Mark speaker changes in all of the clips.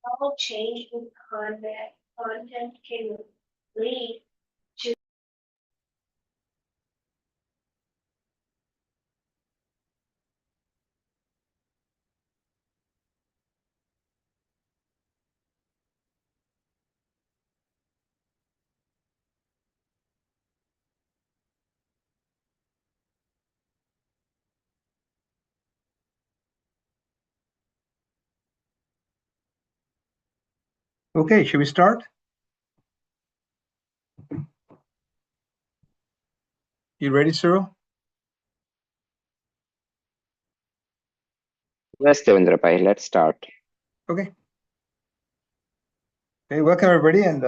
Speaker 1: How change in content can lead to.
Speaker 2: Okay, should we start? You ready, Cyril?
Speaker 3: Yes, Devendra bhai, let's start.
Speaker 2: Okay. Okay, welcome everybody, and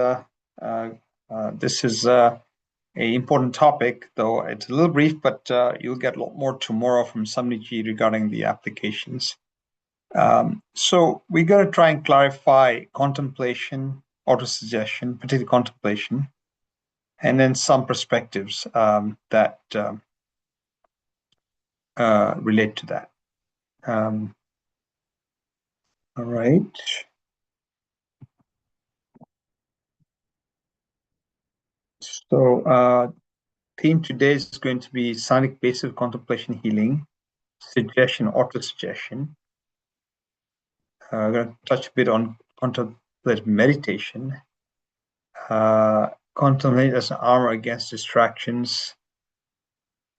Speaker 2: this is a important topic, though it's a little brief, but you'll get a lot more tomorrow from Samniji regarding the applications. So we're going to try and clarify contemplation, autosuggestion, particularly contemplation, and then some perspectives that relate to that. All right. So theme today is going to be sonic basic contemplation healing, suggestion, autosuggestion. I'm going to touch a bit on contemplative meditation, contemplate as an armor against distractions,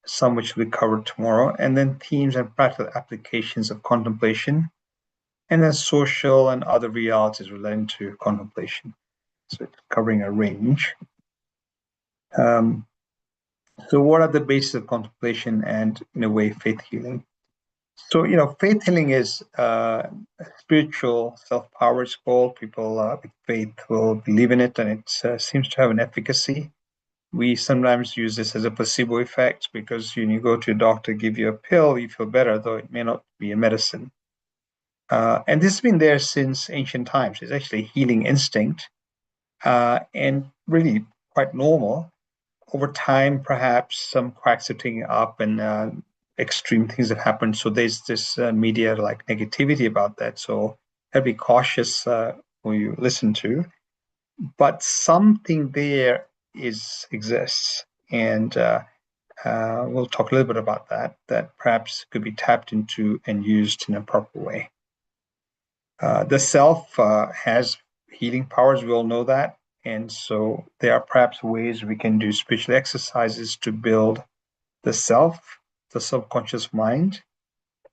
Speaker 2: some which will be covered tomorrow, and then themes and practical applications of contemplation, and then social and other realities relating to contemplation. So it's covering a range. So what are the bases of contemplation and, in a way, faith healing? So, faith healing is spiritual self-power, it's called. People with faith will believe in it, and it seems to have an efficacy. We sometimes use this as a placebo effect because when you go to a doctor, give you a pill, you feel better, though it may not be a medicine. And this has been there since ancient times. It's actually a healing instinct and really quite normal. Over time, perhaps some cracks are taking up and extreme things have happened. So there's this media like negativity about that. So have to be cautious who you listen to. But something there exists, and we'll talk a little bit about that perhaps could be tapped into and used in a proper way. The self has healing powers, we all know that. And so there are perhaps ways we can do spiritual exercises to build the self, the subconscious mind,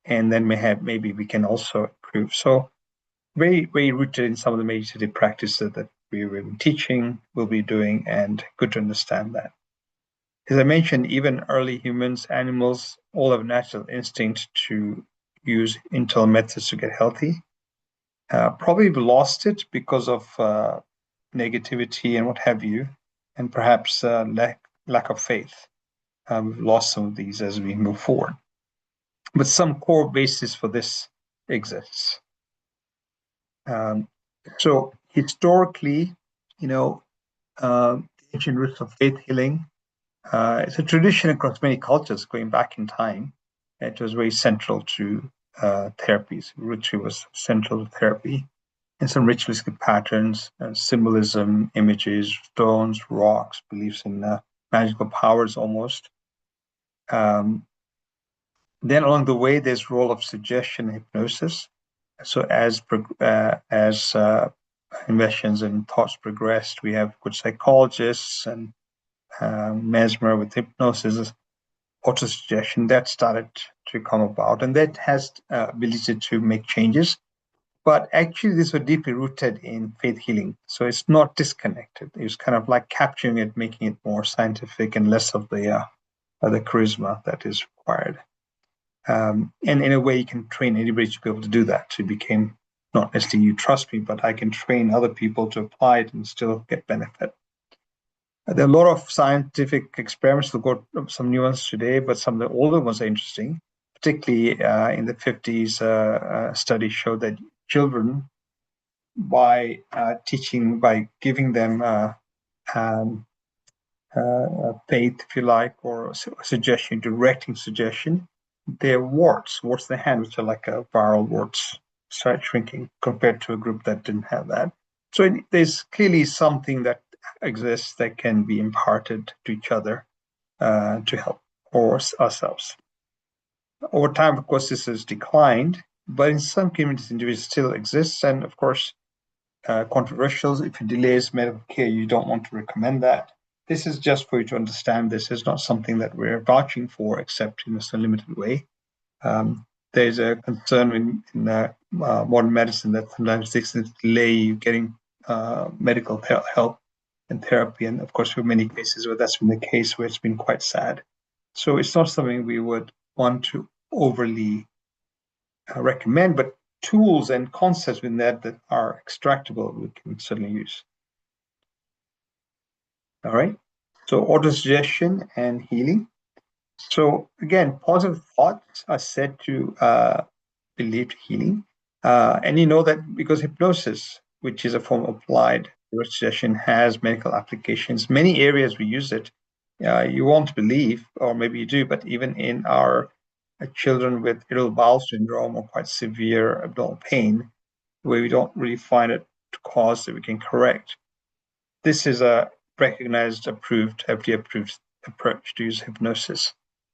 Speaker 2: and then maybe we can also improve. So very, very rooted in some of the meditative practices that we will be teaching, we'll be doing, and good to understand that. As I mentioned, even early humans, animals, all have natural instinct to use internal methods to get healthy. Probably we lost it because of negativity and what have you, and perhaps lack of faith. We've lost some of these as we move forward. But some core basis for this exists. So historically, ancient roots of faith healing, it's a tradition across many cultures going back in time. It was very central to therapies. Ritual was central to therapy. And some ritualistic patterns, symbolism, images, stones, rocks, beliefs in magical powers almost. Then along the way, there's role of suggestion and hypnosis. So as inventions and thoughts progressed, we have good psychologists and Mesmer with hypnosis, autosuggestion that started to come about, and that has ability to make changes. But actually, these were deeply rooted in faith healing. So it's not disconnected. It's kind of like capturing it, making it more scientific and less of the charisma that is required. And in a way, you can train anybody to be able to do that. So it became not necessarily you trust me, but I can train other people to apply it and still get benefit. There are a lot of scientific experiments. We'll go some new ones today, but some of the older ones are interesting. Particularly in the 50s, studies showed that children, by giving them faith, if you like, or suggestion, directing suggestion, their warts in the hand, which are like viral warts, start shrinking compared to a group that didn't have that. So there's clearly something that exists that can be imparted to each other to help ourselves. Over time, of course, this has declined, but in some communities, individuals still exists, and of course, controversial. If it delays medical care, you don't want to recommend that. This is just for you to understand. This is not something that we're vouching for, except in a limited way. There's a concern in modern medicine that sometimes this can delay you getting medical help and therapy. And of course, for many cases where that's been the case, where it's been quite sad. So it's not something we would want to overly recommend, but tools and concepts within that are extractable, we can certainly use. All right. So autosuggestion and healing. So again, positive thoughts are said to lead to healing. And you know that because hypnosis, which is a form of applied autosuggestion, has medical applications. Many areas we use it. You won't believe, or maybe you do, but even in our children with irritable bowel syndrome or quite severe abdominal pain, where we don't really find it to cause that we can correct. This is a recognized, approved, FDA-approved approach to use hypnosis.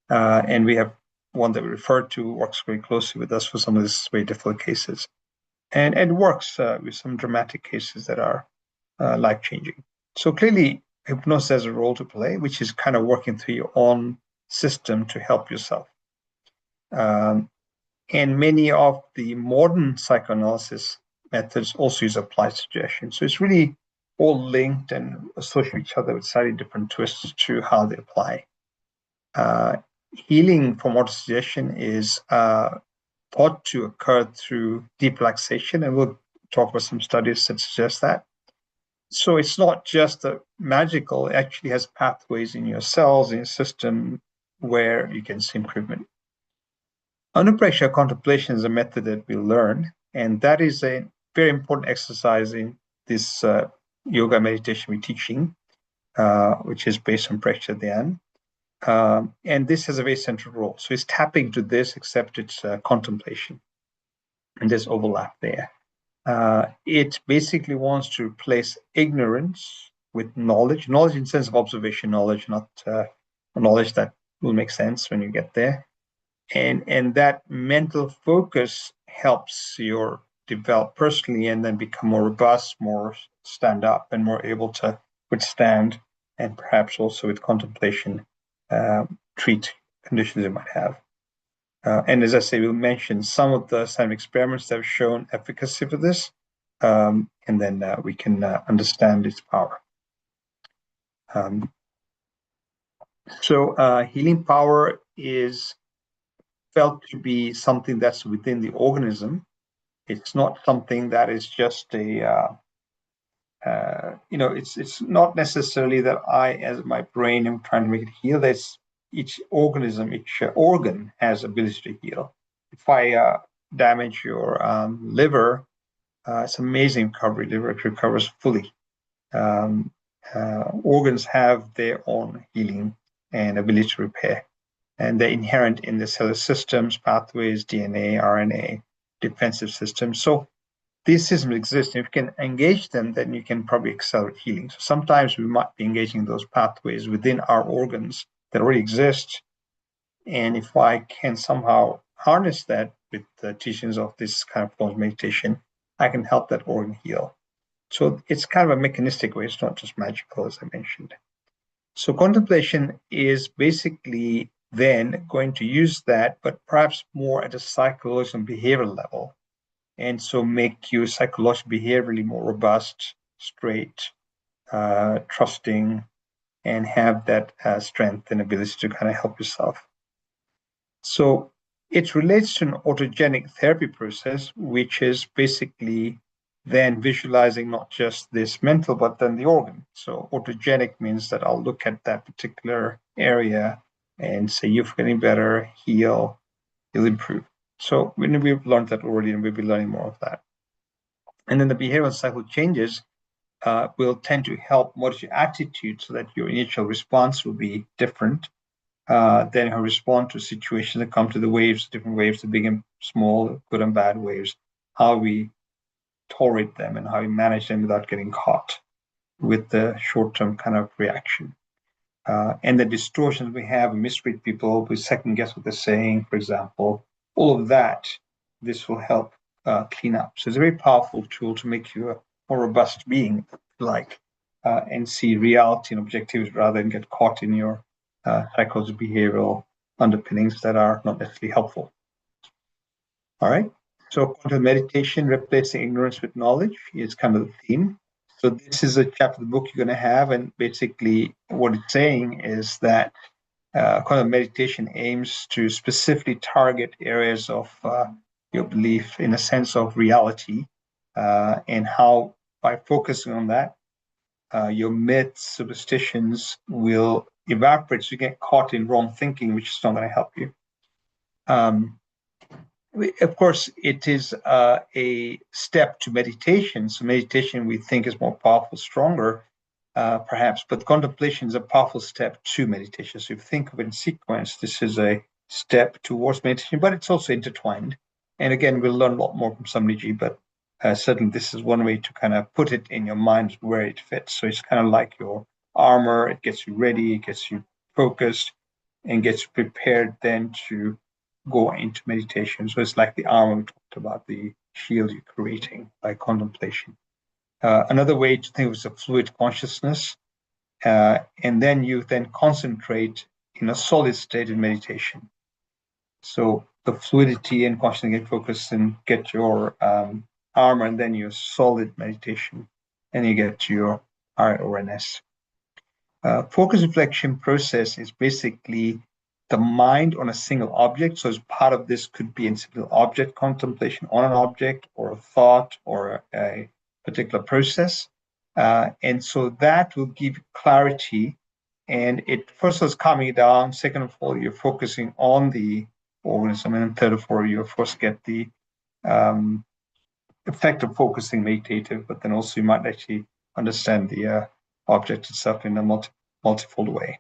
Speaker 2: And we have one that we refer to, works very closely with us for some of these very difficult cases. And it works with some dramatic cases that are life-changing. So clearly, hypnosis has a role to play, which is kind of working through your own system to help yourself. And many of the modern psychoanalysis methods also use applied suggestion. So it's really all linked and associated with each other with slightly different twists to how they apply. Healing from autosuggestion is thought to occur through deep relaxation, and we'll talk about some studies that suggest that. So it's not just magical, it actually has pathways in your cells, in your system, where you can see improvement. Under pressure contemplation is a method that we learn, and that is a very important exercise in this yoga meditation we're teaching, which is based on pressure dhyan. And this has a very central role. So it's tapping to this, except it's contemplation. And there's overlap there. It basically wants to replace ignorance with knowledge in the sense of observation knowledge, not knowledge that will make sense when you get there. And that mental focus helps you develop personally and then become more robust, more stand up, and more able to withstand, and perhaps also with contemplation, treat conditions you might have. And as I say, we'll mention some of the scientific experiments that have shown efficacy for this, and then we can understand its power. So healing power is felt to be something that's within the organism. It's not something that is just a, it's not necessarily that I, as my brain, am trying to make it heal. There's each organism, each organ has ability to heal. If I damage your liver, it's amazing recovery. Liver recovers fully. Organs have their own healing and ability to repair. And they're inherent in the cellular systems, pathways, DNA, RNA, defensive systems. So these systems exist. If you can engage them, then you can probably accelerate healing. So sometimes we might be engaging those pathways within our organs that already exist. And if I can somehow harness that with the teachings of this kind of form of meditation, I can help that organ heal. So it's kind of a mechanistic way. It's not just magical, as I mentioned. So contemplation is basically then going to use that, but perhaps more at a psychological and behavioral level. And so make you psychologically, behaviorally more robust, straight, trusting, and have that strength and ability to kind of help yourself. So it relates to an autogenic therapy process, which is basically then visualizing not just this mental, but then the organ. So autogenic means that I'll look at that particular area and say, you're getting better, heal, you'll improve. So we've learned that already, and we'll be learning more of that. And then the behavioral cycle changes will tend to help modify your attitude so that your initial response will be different. Then how respond to situations that come to the waves, different waves, the big and small, good and bad waves, how we tolerate them and how we manage them without getting caught with the short-term kind of reaction. And the distortions we have, we mistreat people, we second guess what they're saying, for example, all of that, this will help clean up. So it's a very powerful tool to make you a more robust being, and see reality and objectivity rather than get caught in your psychological behavioral underpinnings that are not necessarily helpful. All right. So quantum meditation, replacing ignorance with knowledge, is kind of the theme. So this is a chapter of the book you're going to have, and basically what it's saying is that quantum meditation aims to specifically target areas of your belief in a sense of reality, and how by focusing on that, your myths, superstitions will evaporate, so you get caught in wrong thinking, which is not going to help you. Of course, it is a step to meditation. So meditation, we think, is more powerful, stronger, perhaps, but contemplation is a powerful step to meditation. So if you think of it in sequence, this is a step towards meditation, but it's also intertwined. And again, we'll learn a lot more from Samniji, but certainly this is one way to kind of put it in your mind where it fits. So it's kind of like your armor. It gets you ready, it gets you focused, and gets you prepared then to go into meditation. So it's like the armor we talked about, the shield you're creating by contemplation. Another way to think of it is a fluid consciousness, and then you then concentrate in a solid state in meditation. So the fluidity and consciousness get focused and get your armor, and then your solid meditation, and you get to your higher awareness. Focus reflection process is basically the mind on a single object. So as part of this could be in single object contemplation on an object or a thought or a particular process. And so that will give clarity. And it first is calming down. Second of all, you're focusing on the organism. And then third of all, you of course get the effect of focusing meditative, but then also you might actually understand the object itself in a multifold way.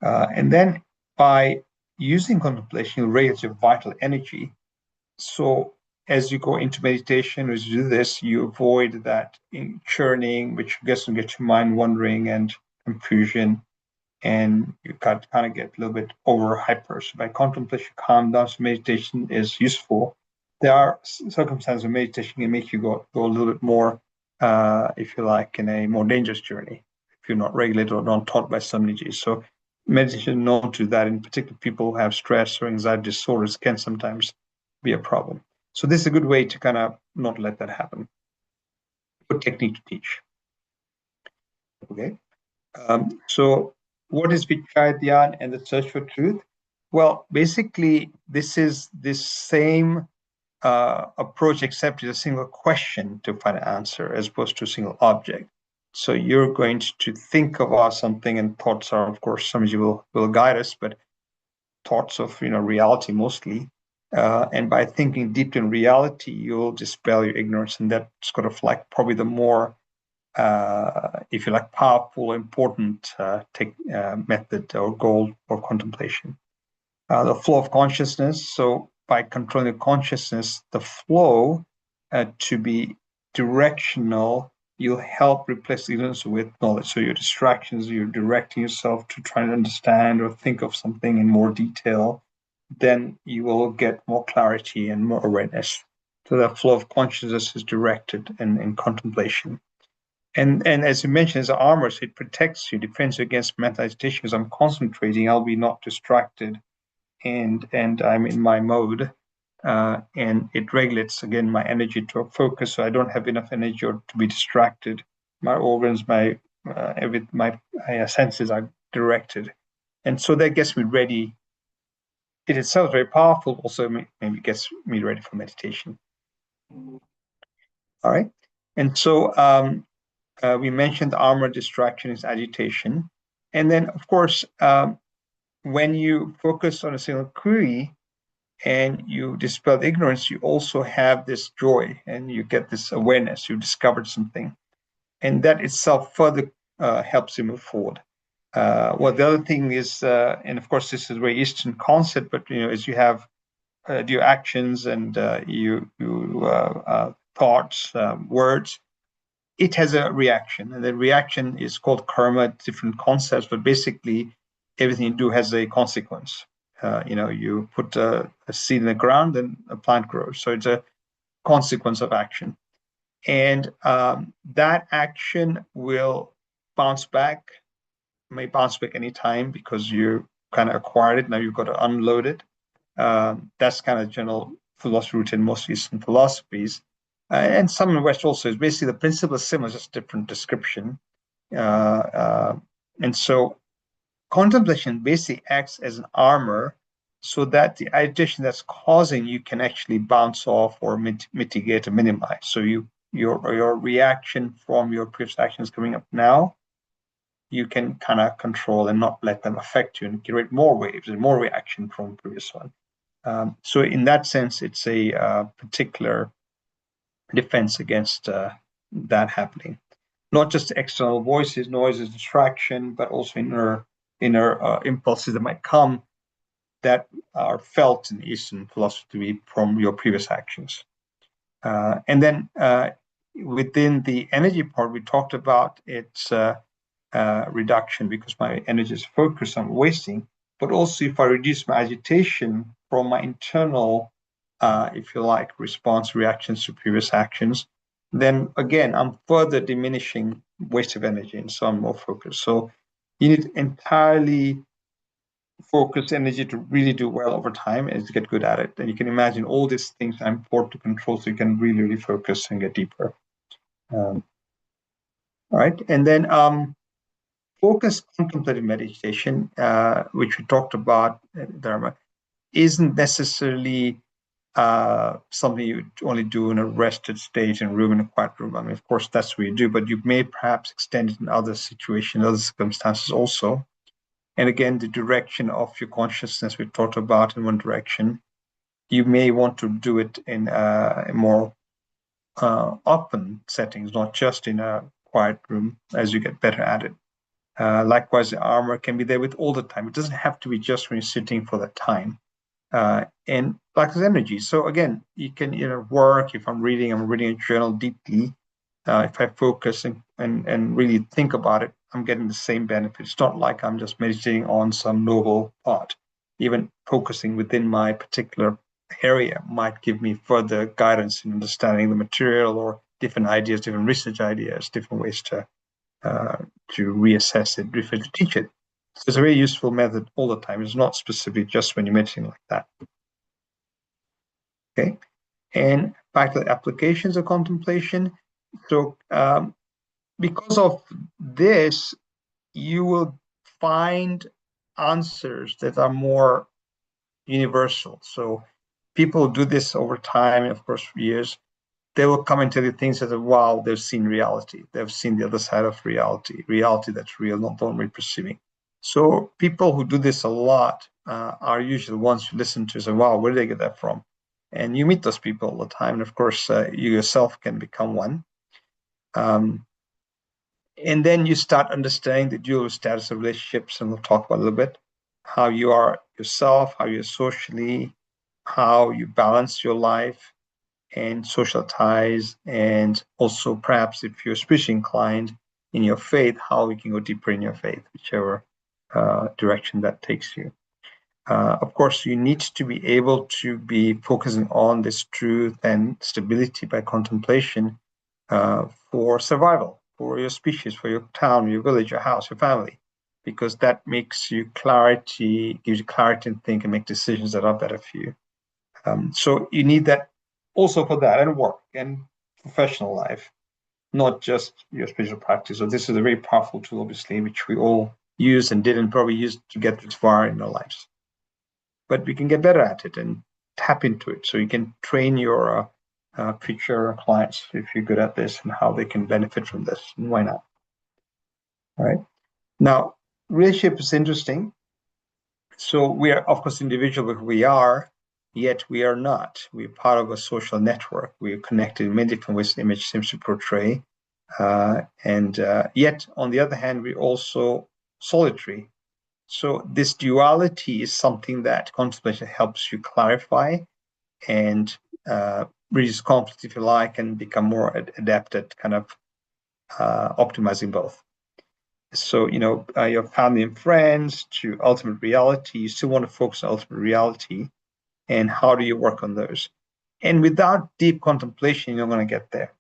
Speaker 2: And then by using contemplation, you raise your vital energy. So as you go into meditation, as you do this, you avoid that churning, which gets your mind wandering and confusion, and you kind of get a little bit over hyper. So by contemplation, calm down. So meditation is useful. There are circumstances where meditation can make you go a little bit more, if you like, in a more dangerous journey if you're not regulated or not taught by Samniji. So meditation known to that, in particular people who have stress or anxiety disorders, can sometimes be a problem. So this is a good way to kind of not let that happen. Good technique to teach. Okay. So what is Vichayadhyaan and the search for truth? Well, basically, this is this same approach, except it's a single question to find an answer as opposed to a single object. So you're going to think about something, and thoughts are, of course, some of you will guide us, but thoughts of reality mostly. And by thinking deep in reality, you'll dispel your ignorance, and that's sort of like probably the more, if you like, powerful, important method or goal for contemplation. The flow of consciousness. So by controlling the consciousness, the flow to be directional, you'll help replace ignorance with knowledge. So your distractions, you're directing yourself to try and understand or think of something in more detail, then you will get more clarity and more awareness. So that flow of consciousness is directed in contemplation. And as you mentioned, as an armor, so it protects you, defends you against mental agitation, because I'm concentrating, I'll be not distracted, and I'm in my mode, and it regulates again my energy to a focus, so I don't have enough energy or to be distracted. My organs, my senses are directed, and so that gets me ready. It itself is very powerful. Also, maybe gets me ready for meditation. All right, and so we mentioned armor, distraction is agitation, and then of course when you focus on a single query and you dispel the ignorance, you also have this joy and you get this awareness. You've discovered something, and that itself further helps you move forward. Well, the other thing is, and of course this is a very Eastern concept, but as you have your actions and thoughts, words, it has a reaction, and the reaction is called karma. Different concepts, but basically everything you do has a consequence. You put a seed in the ground, and a plant grows. So it's a consequence of action, and that action will bounce back. May bounce back anytime because you kind of acquired it. Now you've got to unload it. That's kind of general philosophy rooted in most Eastern philosophies. And some in the West also. Is basically the principle is similar, just different description. And so contemplation basically acts as an armor so that the agitation that's causing you can actually bounce off or mitigate or minimize. So your reaction from your previous actions coming up now, you can kind of control and not let them affect you and create more waves and more reaction from the previous one. So in that sense, it's a particular defense against that happening. Not just external voices, noises, distraction, but also inner impulses that might come that are felt in Eastern philosophy from your previous actions. And then within the energy part, we talked about its reduction because my energy is focused on wasting, but also if I reduce my agitation from my internal, if you like, response reactions to previous actions, then again, I'm further diminishing waste of energy, and so I'm more focused. So you need entirely focused energy to really do well over time and to get good at it. And you can imagine all these things are important to control so you can really, really focus and get deeper. All right. And then focused contemplative meditation, which we talked about, Dharma, isn't necessarily something you only do in a rested state in a room, in a quiet room. I mean, of course, that's what you do, but you may perhaps extend it in other situations, other circumstances also. And again, the direction of your consciousness we talked about in one direction. You may want to do it in a more open settings, not just in a quiet room as you get better at it. Likewise, the armor can be there with all the time. It doesn't have to be just when you're sitting for that time. And like this energy. So again, you can work. If I'm reading a journal deeply. If I focus and really think about it, I'm getting the same benefit. It's not like I'm just meditating on some noble thought. Even focusing within my particular area might give me further guidance in understanding the material or different ideas, different research ideas, different ways to reassess it, to teach it. So it's a very useful method all the time. It's not specific just when you're meditating like that. Okay, and back to the applications of contemplation. So because of this, you will find answers that are more universal. So people do this over time, and of course, for years. They will come and tell you things that, wow, they've seen reality. They've seen the other side of reality that's real, not only perceiving. So people who do this a lot are usually the ones you listen to. Say, wow, where did they get that from? And you meet those people all the time. And of course, you yourself can become one. And then you start understanding the dual status of relationships, and we'll talk about a little bit how you are yourself, how you're socially, how you balance your life and social ties, and also perhaps if you're spiritually inclined in your faith, how you can go deeper in your faith, whichever direction that takes you. Of course, you need to be able to be focusing on this truth and stability by contemplation for survival, for your species, for your town, your village, your house, your family, because that makes you clarity, gives you clarity to think and make decisions that are better for you. So you need that also for that and work and professional life, not just your spiritual practice. So this is a very powerful tool, obviously, which we all use and did and probably use to get this far in our lives. But we can get better at it and tap into it. So you can train your future clients if you're good at this and how they can benefit from this, and why not? All right. Now, relationship is interesting. So we are, of course, individual, but we are, yet we are not. We're part of a social network. We're connected in many different ways the image seems to portray. And yet, on the other hand, we're also solitary. So this duality is something that contemplation helps you clarify and reduce conflict, if you like, and become more adept at kind of optimizing both. So, your family and friends to ultimate reality, you still want to focus on ultimate reality, and how do you work on those? And without deep contemplation, you're going to get there.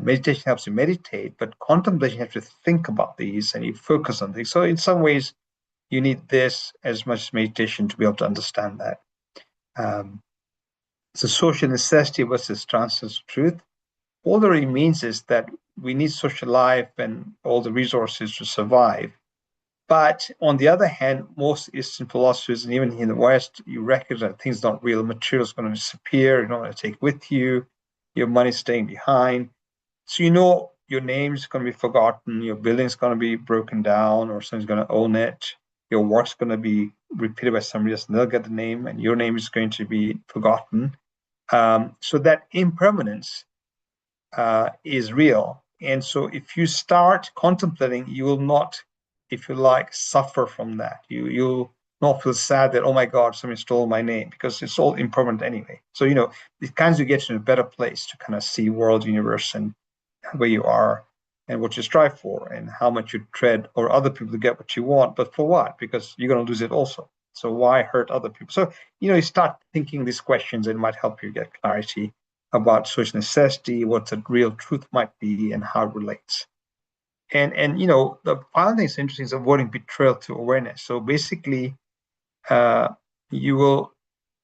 Speaker 2: Meditation helps you meditate, but contemplation helps you think about these and you focus on things. So in some ways, you need this as much as meditation to be able to understand that. So social necessity versus transcendental truth. All that really means is that we need social life and all the resources to survive. But on the other hand, most Eastern philosophers, and even in the West, you recognize that things not real. Material is going to disappear. You don't want to take with you. Your money's staying behind. So your name's going to be forgotten. Your building's going to be broken down, or someone's going to own it. Your work's going to be repeated by somebody else, and they'll get the name, and your name is going to be forgotten. So that impermanence is real. And so if you start contemplating, you will not, if you like, suffer from that. You'll not feel sad that, oh my God, somebody stole my name, because it's all impermanent anyway. So, it kind of gets you in a better place to kind of see world, universe, and where you are and what you strive for and how much you tread or other people to get what you want, but for what? Because you're going to lose it also. So why hurt other people? So, you start thinking these questions, and it might help you get clarity about social necessity, what the real truth might be, and how it relates. And the final thing that's interesting is avoiding betrayal to awareness. So basically, you will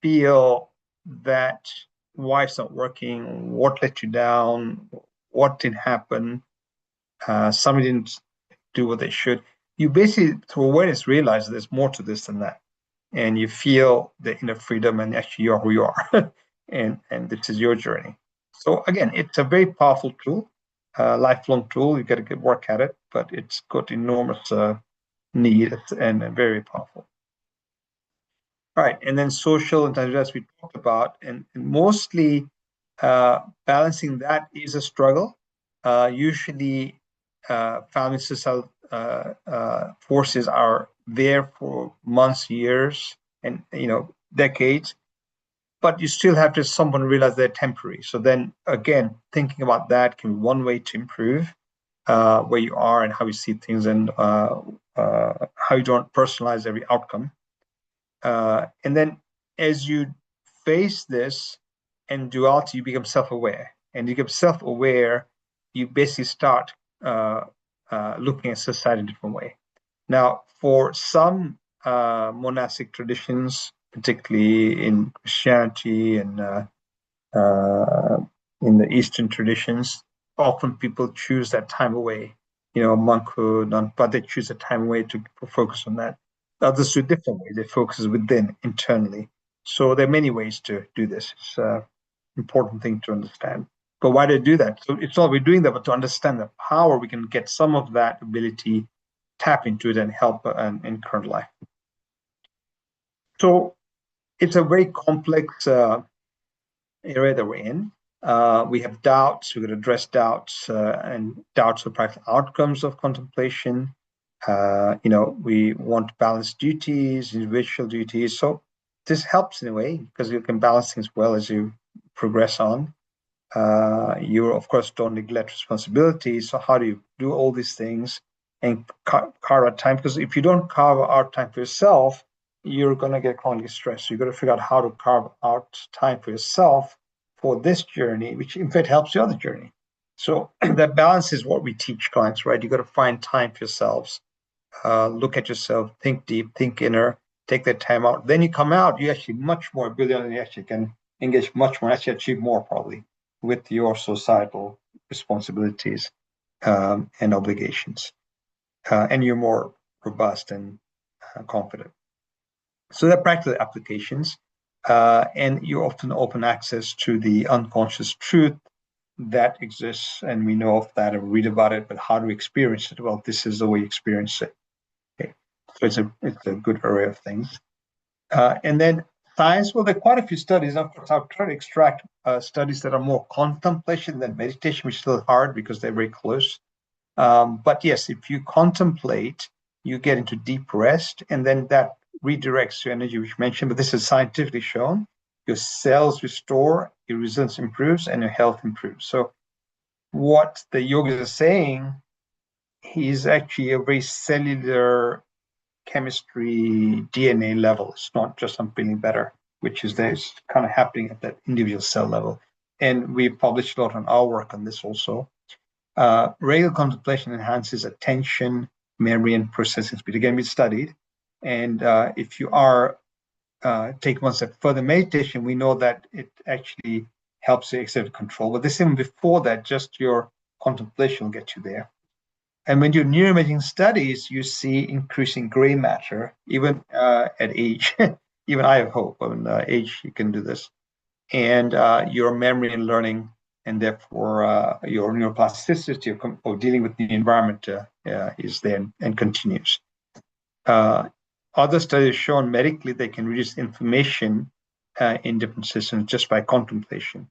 Speaker 2: feel that why it's not working, what let you down, what did happen, somebody didn't do what they should. You basically, through awareness, realize there's more to this than that. And you feel the inner freedom, and actually you are who you are. and this is your journey. So again, it's a very powerful tool, lifelong tool. You got to work at it, but it's got enormous need and very powerful. All right, and then social intelligence, as we talked about, and mostly balancing that is a struggle. Usually, family social forces are there for months, years, and decades, but you still have to someone realize they're temporary. So then again, thinking about that can be one way to improve where you are and how you see things, and how you don't personalize every outcome. And then as you face this and duality, you become self-aware. And you become self-aware, you basically start looking at society in a different way. Now, for some monastic traditions, particularly in Christianity and in the Eastern traditions, often people choose that time away, monkhood, but they choose a time away to focus on that. Others do different ways. They focus within, internally. So there are many ways to do this. It's an important thing to understand. But why do they do that? So it's not we're doing that, but to understand the power, we can get some of that ability, tap into it, and help in current life. So it's a very complex area that we're in. We have doubts. We're going to address doubts and doubts of practical outcomes of contemplation. We want to balance duties, individual duties. So this helps in a way because you can balance things well as you progress on. You, of course, don't neglect responsibilities. So how do you do all these things and carve out time? Because if you don't carve out time for yourself, you're going to get chronically stressed. So you've got to figure out how to carve out time for yourself for this journey, which in fact helps the other journey. So that balance is what we teach clients, right? You've got to find time for yourselves. Look at yourself, think deep, think inner, take that time out. Then you come out, you're actually much more brilliant, and you actually can engage much more, actually achieve more probably with your societal responsibilities and obligations. And you're more robust and confident. So they're practical applications. And you often open access to the unconscious truth that exists, and we know of that and read about it, but how do we experience it? Well, this is the way you experience it. Okay. So it's a good array of things. And then science, well, there are quite a few studies. Of course, I've tried to extract studies that are more contemplation than meditation, which is still hard because they're very close. But yes, if you contemplate, you get into deep rest, and then that redirects your energy, which you mentioned, but this is scientifically shown. your cells restore, your resilience improves, and your health improves. So what the yogis are saying is actually a very cellular chemistry DNA level. It's not just I'm feeling better, which is there's kind of happening at that individual cell level. And we've published a lot on our work on this also. Regular contemplation enhances attention, memory, and processing speed. Again, we studied. And if you are take one step further, meditation, we know that it actually helps you exert control. But this even before that, just your contemplation will get you there. And when you do neuroimaging studies, you see increasing gray matter, even at age. Even I have hope on age you can do this. And your memory and learning, and therefore your neuroplasticity of dealing with the environment is there and continues. Other studies shown medically they can reduce inflammation in different systems just by contemplation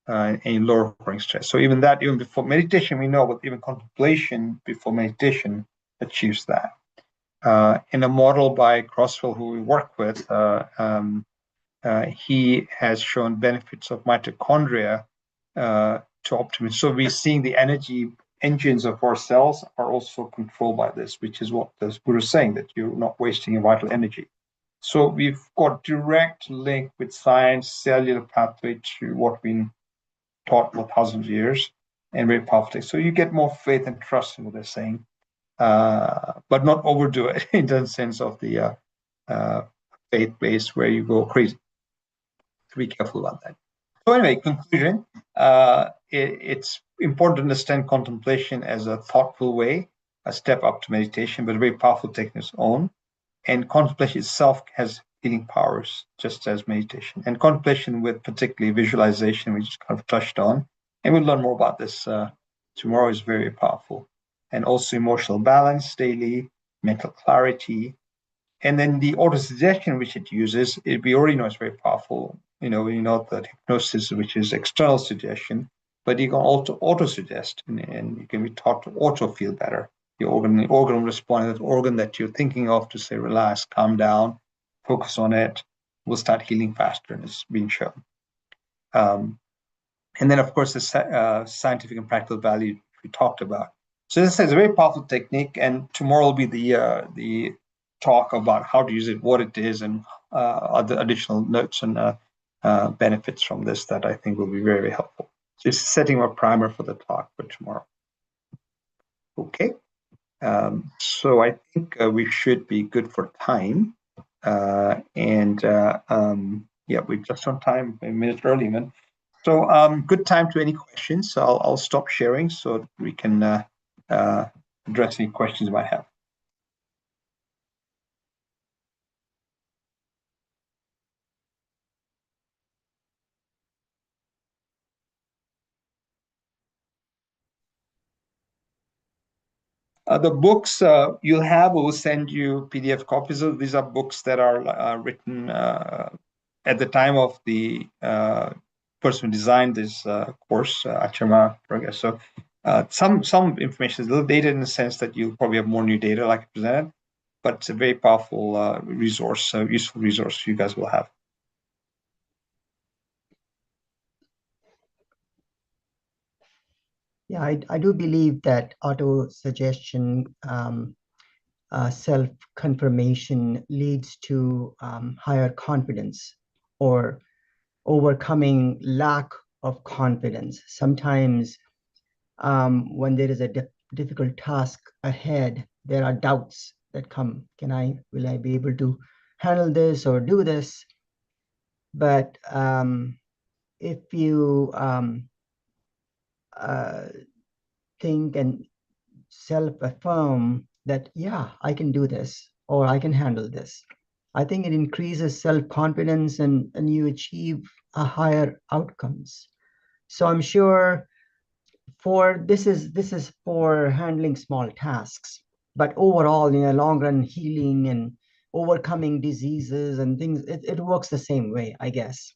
Speaker 2: and lowering stress. So even before meditation, we know, but even contemplation before meditation achieves that. In a model by Crosswell, who we work with, he has shown benefits of mitochondria to optimize. So we're seeing the energy engines of our cells are also controlled by this, which is what the Guru is saying, that you're not wasting your vital energy. So we've got direct link with science, cellular pathway to what we've been taught for thousands of years, and very powerful. So you get more faith and trust in what they're saying, but not overdo it in the sense of the faith-based where you go crazy. So be careful about that. So anyway, conclusion, it's important to understand contemplation as a thoughtful way, a step up to meditation, but a very powerful technique of its own. And contemplation itself has healing powers, just as meditation. And contemplation with particularly visualization, we just kind of touched on. And we'll learn more about this tomorrow, is very powerful. And also emotional balance daily, mental clarity. And then the auto-suggestion, which it uses, we already know it's very powerful. We know that hypnosis, which is external suggestion, but you can also auto-suggest, and you can be taught to auto-feel better. The organ will respond to that organ that you're thinking of to say, relax, calm down, focus on it, will start healing faster, and it's being shown. And then, of course, the scientific and practical value we talked about. So this is a very powerful technique, and tomorrow will be the talk about how to use it, what it is, and other additional notes and benefits from this that I think will be very, very helpful. So it's setting a primer for the talk for tomorrow. Okay. So I think we should be good for time. Yeah, we're just on time, a minute early, man. So good time to any questions. So I'll stop sharing so we can address any questions you might have. The books you'll have, we'll send you PDF copies of. These are books that are written at the time of the person who designed this course, Acharya Progress. So some information is a little dated in the sense that you'll probably have more new data like I presented, but it's a very powerful resource, useful resource you guys will have.
Speaker 4: Yeah, I do believe that auto-suggestion, self-confirmation leads to higher confidence or overcoming lack of confidence. Sometimes when there is a difficult task ahead, there are doubts that come. Will I be able to handle this or do this? But if you think and self-affirm that, yeah, I can do this or I can handle this, I think it increases self-confidence and you achieve a higher outcomes. So I'm sure this is for handling small tasks, but overall in the long run, healing and overcoming diseases and things, it works the same way, I guess.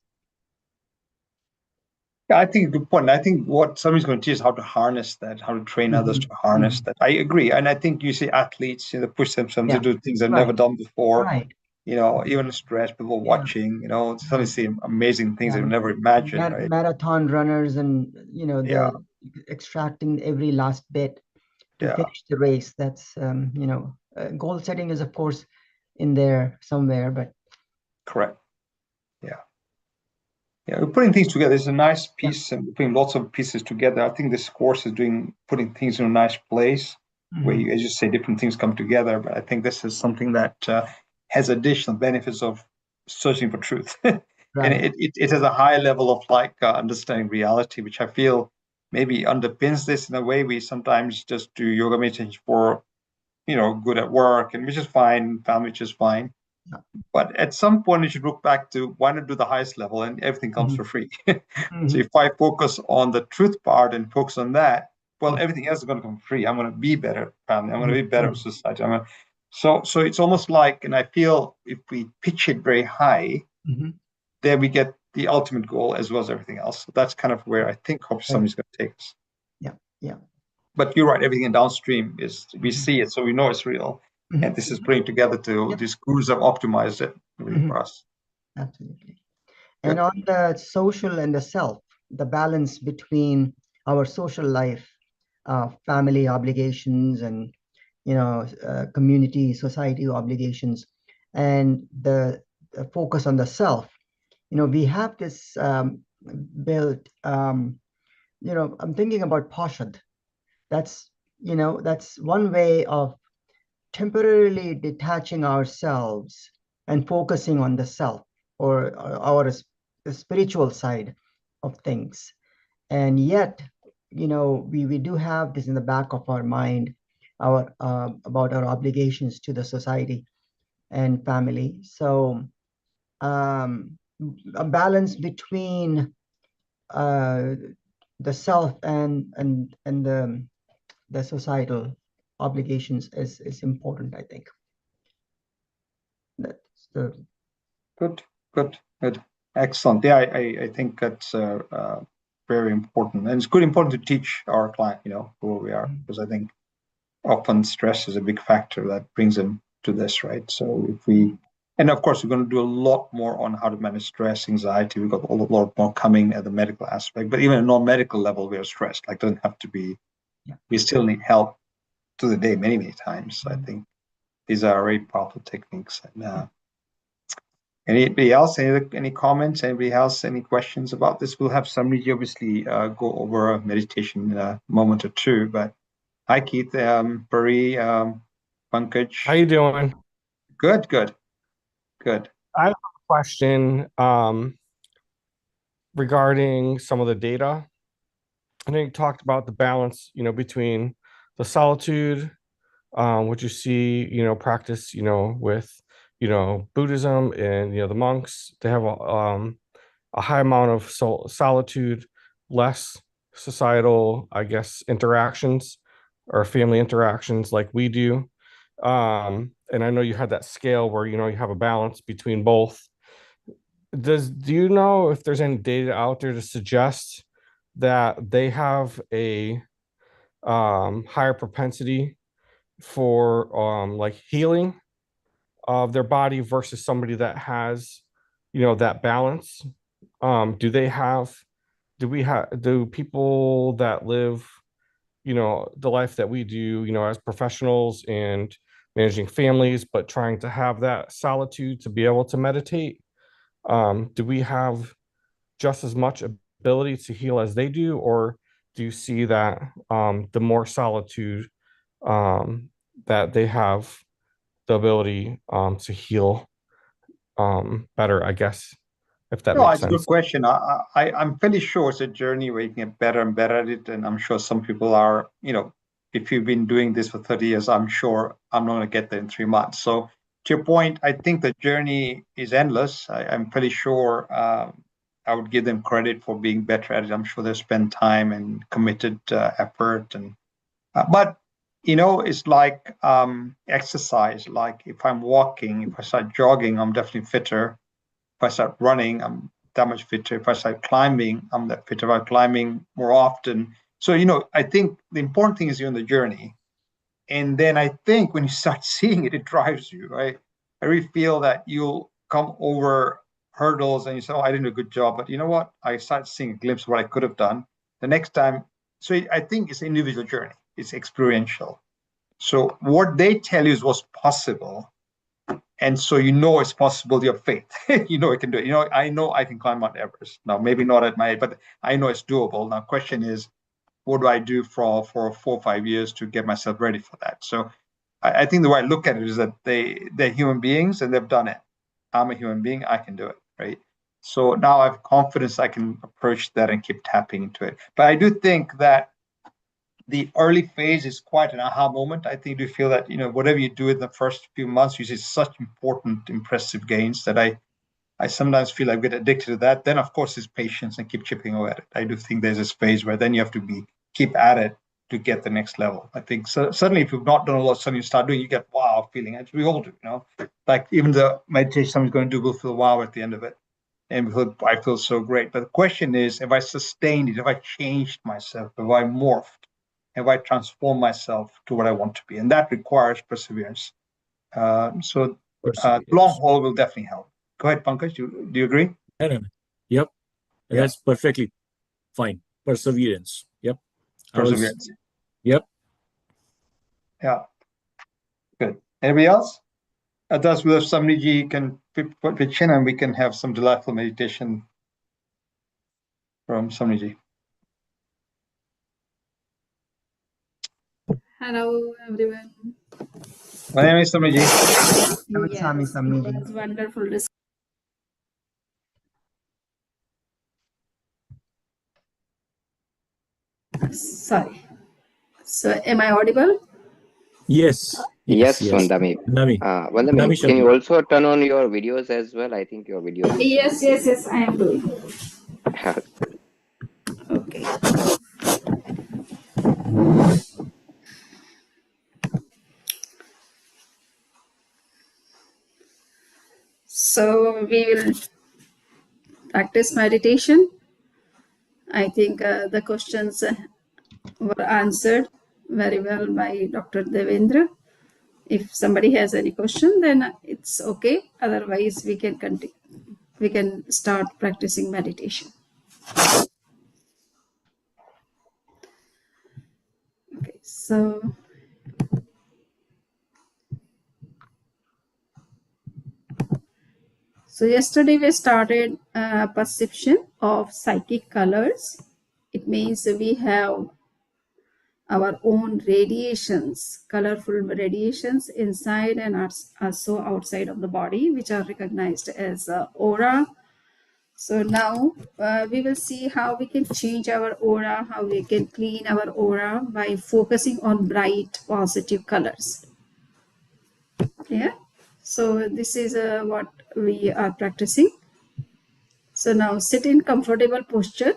Speaker 2: Yeah, I think a good point. I think what somebody's going to teach is how to harness that, how to train others to harness that. I agree. And I think you see athletes, push themselves to do things they've never done before.
Speaker 4: Right.
Speaker 2: even stress, people
Speaker 4: Yeah.
Speaker 2: watching, suddenly see amazing things
Speaker 4: Yeah,
Speaker 2: they would never imagine, right?
Speaker 4: marathon runners and
Speaker 2: Yeah,
Speaker 4: the extracting every last bit to
Speaker 2: yeah,
Speaker 4: finish the race. That's goal setting is of course in there somewhere, but
Speaker 2: correct. Yeah. Yeah, we're putting things together. It's a nice
Speaker 4: yeah.
Speaker 2: piece, and we're putting lots of pieces together. I think this course is putting things in a nice place where
Speaker 4: Mhm.
Speaker 2: you, as you say, different things come together. But I think this is something that has additional benefits of searching for truth, and
Speaker 4: Right.
Speaker 2: it has a high level of like understanding reality, which I feel maybe underpins this in a way. We sometimes just do yoga meditation for good at work, and which is fine, family, which is fine.
Speaker 4: Yeah.
Speaker 2: But at some point, you should look back to why not do the highest level and everything comes
Speaker 4: Mhm.
Speaker 2: for free. So
Speaker 4: Mhm.
Speaker 2: if I focus on the truth part and focus on that, well,
Speaker 4: Mhm.
Speaker 2: everything else is going to come free. I'm going to be better family. I'm going to be better
Speaker 4: Mhm.
Speaker 2: society. So it's almost like, and I feel if we pitch it very high,
Speaker 4: Mhm.
Speaker 2: then we get the ultimate goal as well as everything else. So that's kind of where I think hopefully
Speaker 4: Right.
Speaker 2: somebody's going to take us.
Speaker 4: Yeah. Yeah.
Speaker 2: But you're right, everything in downstream is we
Speaker 4: Mhm.
Speaker 2: see it, so we know it's real. And
Speaker 4: Mhm.
Speaker 2: this is putting together to
Speaker 4: Yep.
Speaker 2: these gurus have optimized it really
Speaker 4: Mhm.
Speaker 2: for us.
Speaker 4: Absolutely. And
Speaker 2: Good.
Speaker 4: on the social and the self, the balance between our social life, family obligations, and community, society obligations, and the focus on the self. We have this built. I'm thinking about Pashad. That's one way of temporarily detaching ourselves and focusing on the self or our spiritual side of things. And yet, we do have this in the back of our mind, our about our obligations to the society and family. So a balance between uh, the self and the societal obligations is important, I think. That's the
Speaker 2: Good, good. Excellent. Yeah, I think that's very important. And it's good important to teach our client, who we are, because I think often stress is a big factor that brings them to this, right? So and of course, we're going to do a lot more on how to manage stress, anxiety. We've got a lot more coming at the medical aspect, but even at non-medical level, we are stressed. Like, doesn't have to be,
Speaker 4: yeah.
Speaker 2: we still need help to the day many, many times. So I think these are very powerful techniques. And anybody else? Any comments? Anybody else? Any questions about this? We'll have somebody obviously go over meditation in a moment or two. But hi, Keith, Pari, Pankaj.
Speaker 5: How you doing?
Speaker 2: Good.
Speaker 5: I have a question regarding some of the data. I know you talked about the balance, between the solitude, what you see, practice, with, Buddhism and, the monks. They have a high amount of solitude, less societal, I guess, interactions or family interactions like we do. And I know you had that scale where, you have a balance between both. Do you know if there's any data out there to suggest that they have a higher propensity for like healing of their body versus somebody that has, that balance? Do they have, do people that live, the life that we do, as professionals and managing families, but trying to have that solitude to be able to meditate, do we have just as much ability to heal as they do, or do you see that the more solitude that they have the ability to heal better, I guess, if that
Speaker 2: No,
Speaker 5: makes
Speaker 2: it's a good
Speaker 5: sense?
Speaker 2: question. I'm fairly sure it's a journey where you can get better and better at it. And I'm sure some people are, if you've been doing this for 30 years, I'm sure I'm not going to get there in 3 months. So to your point, I think the journey is endless. I'm pretty sure I would give them credit for being better at it. I'm sure they spend time and committed effort. But, it's like exercise. Like if I'm walking, if I start jogging, I'm definitely fitter. If I start running, I'm that much fitter. If I start climbing, I'm that fitter. If I'm climbing more often. So, I think the important thing is you're on the journey. And then I think when you start seeing it, it drives you, right? I really feel that you'll come over hurdles and you say, oh, I didn't do a good job. But you know what? I started seeing a glimpse of what I could have done. The next time, so I think it's an individual journey. It's experiential. So what they tell you is what's possible. And so you know it's possible, your faith. You know I can do it. You know I can climb Mount Everest. Now, maybe not at my age, but I know it's doable. Now, question is, what do I do for 4 or 5 years to get myself ready for that? So I think the way I look at it is that they're human beings and they've done it. I'm a human being, I can do it, right? So now I have confidence I can approach that and keep tapping into it. But I do think that the early phase is quite an aha moment. I think you feel that, whatever you do in the first few months, you see such important, impressive gains that I sometimes feel I get addicted to that. Then, of course, it's patience and keep chipping away at it. I do think there's this phase where then you have to keep at it to get the next level. I think so, suddenly, if you've not done a lot, suddenly you start doing, you get wow feeling. As we all do, like even the meditation someone's going to do will feel wow at the end of it. And I feel so great. But the question is, have I sustained it? Have I changed myself? Have I morphed? Have I transformed myself to what I want to be? And that requires perseverance. So long
Speaker 6: Perseverance.
Speaker 2: haul will definitely help. Go ahead, Pankaj. Do you agree?
Speaker 6: No. Yep.
Speaker 2: Yeah.
Speaker 6: That's perfectly fine. Perseverance. Yep.
Speaker 2: Perseverance.
Speaker 6: Yep.
Speaker 2: Yeah. Good. Anybody else? Thus, with Samniji can pitch in and we can have some delightful meditation from Samniji.
Speaker 7: Hello, everyone.
Speaker 2: My name is Samniji.
Speaker 4: Sami,
Speaker 7: Yes,
Speaker 4: Samiji.
Speaker 7: it was wonderful. Sorry. So, am I audible?
Speaker 6: Yes.
Speaker 3: Yes,
Speaker 6: Yes.
Speaker 3: Vandami.
Speaker 6: Nami.
Speaker 3: Vandami,
Speaker 6: Nami
Speaker 3: can you
Speaker 6: Sharma.
Speaker 3: also turn on your videos as well? I think your video is.
Speaker 7: Yes. I am doing. Okay. So, we will practice meditation. I think the questions were answered very well by Dr. Devendra. If somebody has any question, then it's okay. Otherwise, we can continue. We can start practicing meditation. Okay, so yesterday we started perception of psychic colors. It means we have our own radiations, colorful radiations inside and also outside of the body, which are recognized as aura. So now we will see how we can change our aura, how we can clean our aura by focusing on bright, positive colors. Yeah. So this is what we are practicing. So now sit in comfortable posture.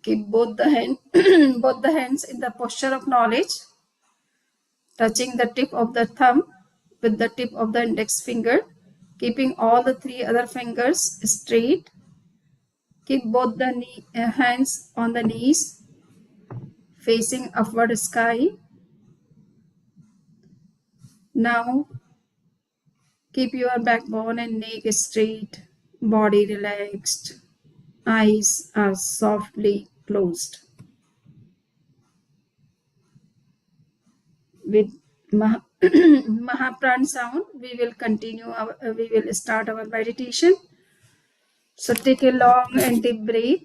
Speaker 7: Keep both the hands in the posture of knowledge, touching the tip of the thumb with the tip of the index finger, keeping all the three other fingers straight. Keep both the hands on the knees, facing upward sky. Now keep your backbone and neck straight, body relaxed, eyes are softly closed. With Mahapran sound, we will start our meditation. So take a long and deep breath,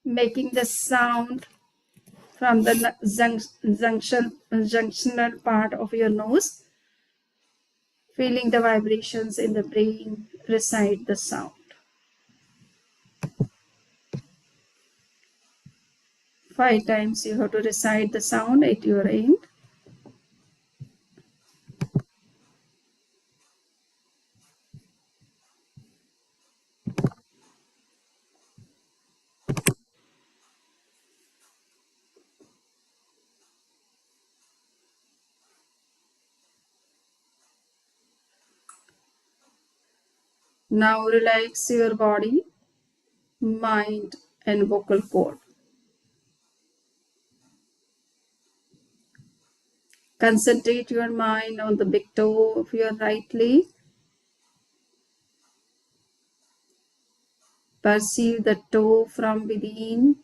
Speaker 7: making the sound from the junctional part of your nose, feeling the vibrations in the brain, recite the sound. 5 times you have to recite the sound at your end. Now relax your body, mind, and vocal cord. Concentrate your mind on the big toe of your right leg. Perceive the toe from within,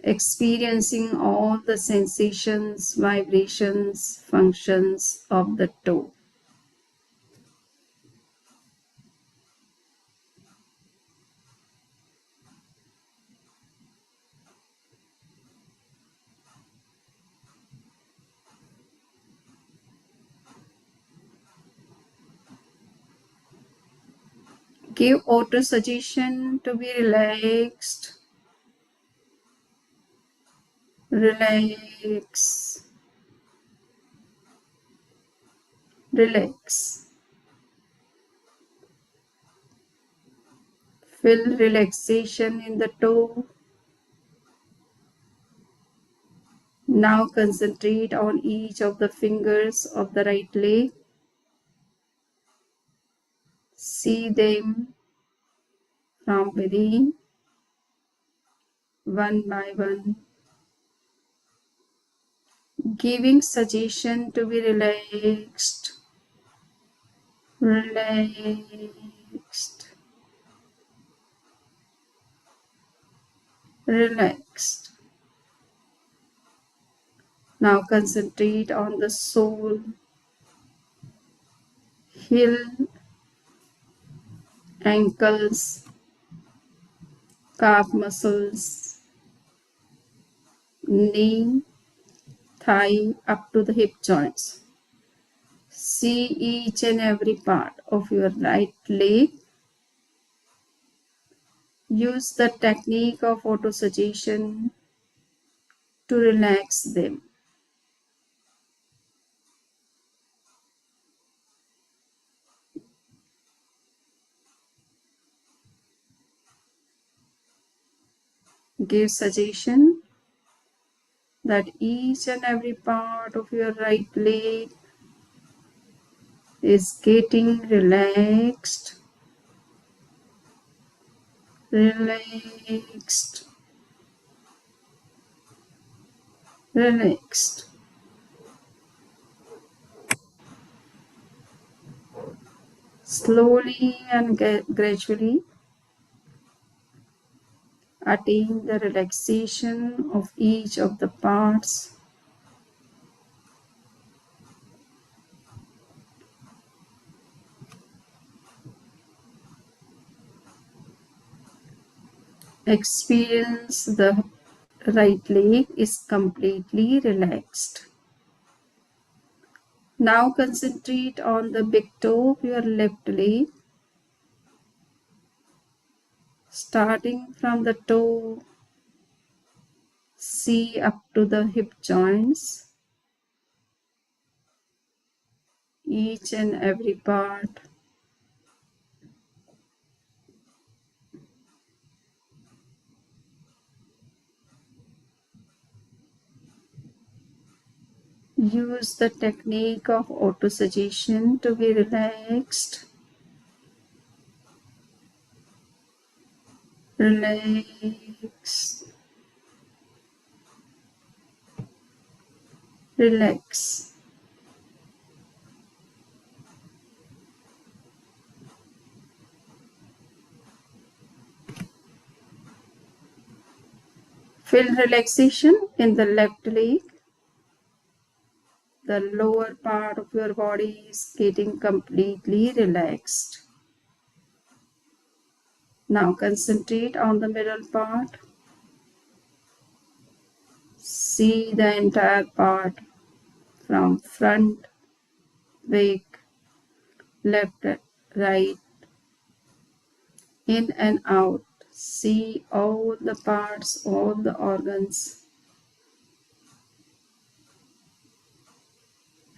Speaker 7: experiencing all the sensations, vibrations, functions of the toe. Give auto suggestion to be relaxed. Relax. Relax. Feel relaxation in the toe. Now concentrate on each of the fingers of the right leg. See them from within, one by one, giving suggestion to be relaxed, relaxed, relaxed. Now concentrate on the sole, heel, ankles, calf muscles, knee, thigh up to the hip joints. See each and every part of your right leg. Use the technique of autosuggestion to relax them. Give suggestion that each and every part of your right leg is getting relaxed, relaxed, relaxed. Slowly and gradually attain the relaxation of each of the parts. Experience the right leg is completely relaxed. Now concentrate on the big toe of your left leg, starting from the toe, see up to the hip joints, each and every part. Use the technique of autosuggestion to be relaxed, relax, relax. Feel relaxation in the left leg. The lower part of your body is getting completely relaxed. Now concentrate on the middle part. See the entire part from front, back, left, right, in and out. See all the parts, all the organs,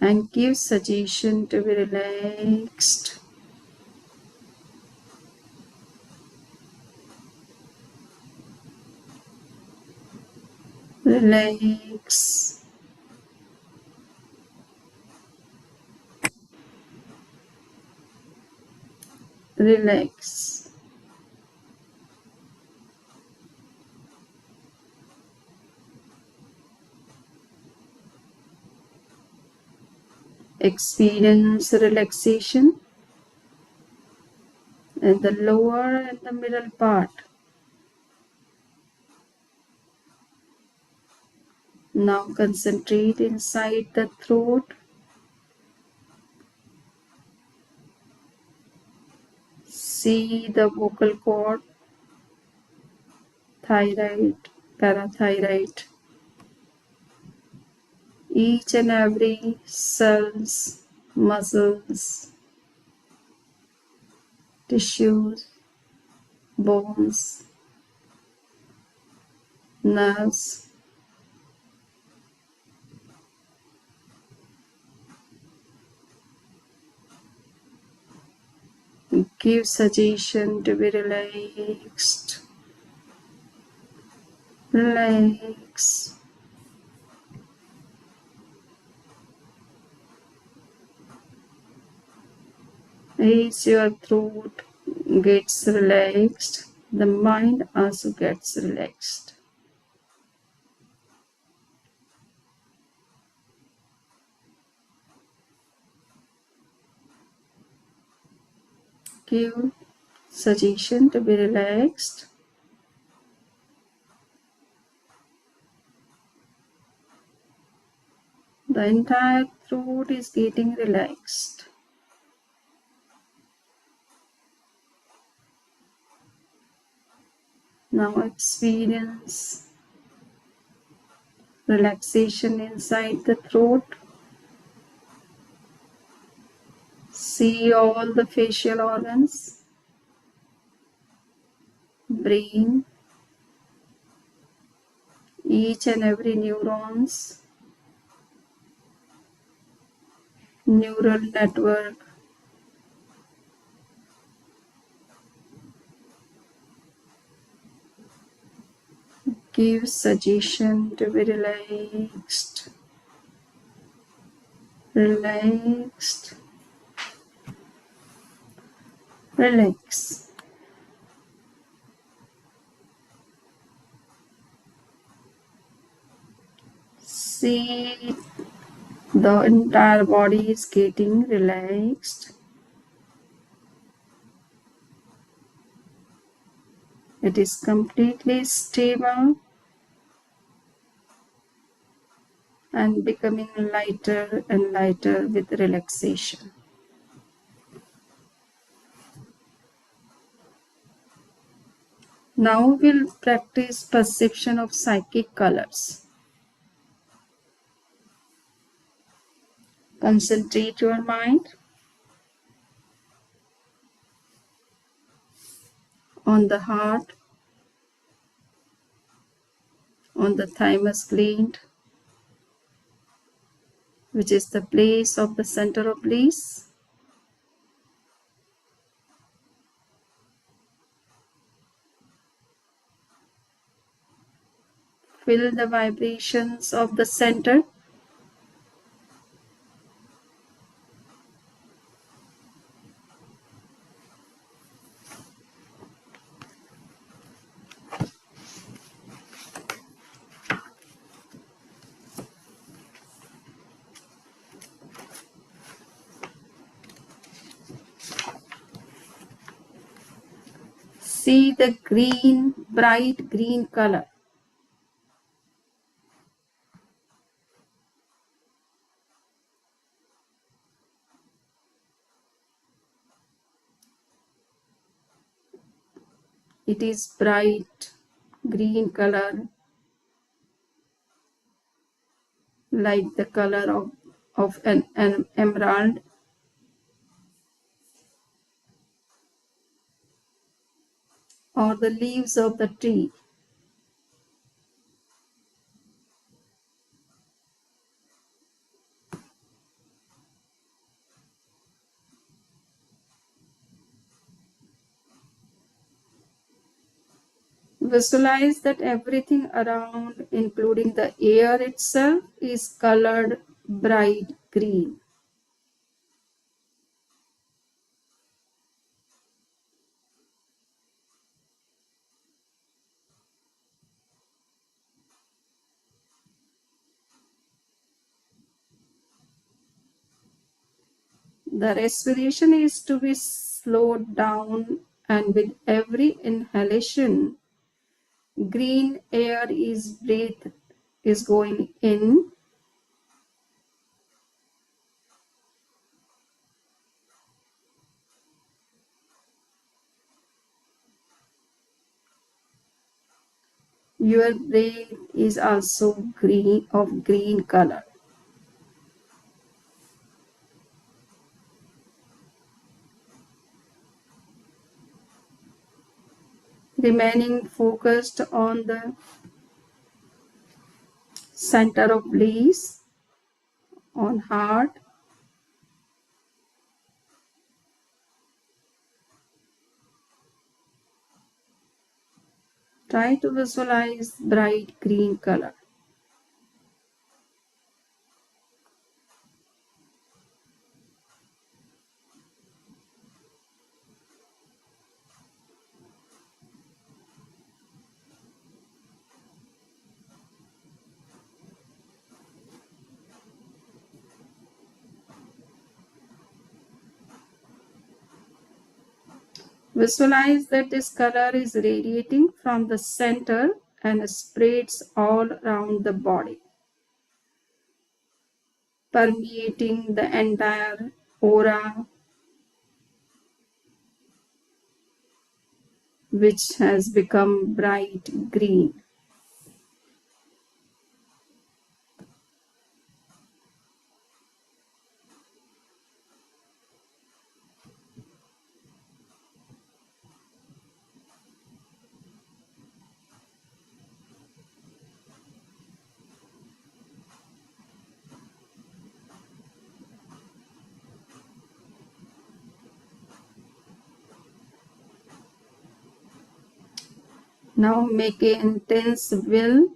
Speaker 7: and give suggestion to be relaxed. Relax. relax. Experience relaxation in the lower and the middle part. Now concentrate inside the throat. See the vocal cord, thyroid, parathyroid. Each and every cells, muscles, tissues, bones, nerves. Give suggestion to be relaxed. Relax. As your throat gets relaxed, the mind also gets relaxed. Give suggestion to be relaxed. The entire throat is getting relaxed. Now experience relaxation inside the throat. See all the facial organs, brain, each and every neurons, neural network. Give suggestion to be relaxed. Relaxed. Relax. See the entire body is getting relaxed. It is completely stable and becoming lighter and lighter with relaxation. Now we'll practice perception of psychic colors. Concentrate your mind on the heart, on the thymus gland, which is the place of the center of bliss. Feel the vibrations of the center. See the green, bright green color. It is bright green color, like the color of an emerald. Or the leaves of the tree. Visualize that everything around, including the air itself, is colored bright green. The respiration is to be slowed down, and with every inhalation, green air is going in. Your brain is also green color. Remaining focused on the center of bliss, on heart. Try to visualize bright green color. Visualize that this color is radiating from the center and spreads all around the body, permeating the entire aura, which has become bright green. Now make an intense will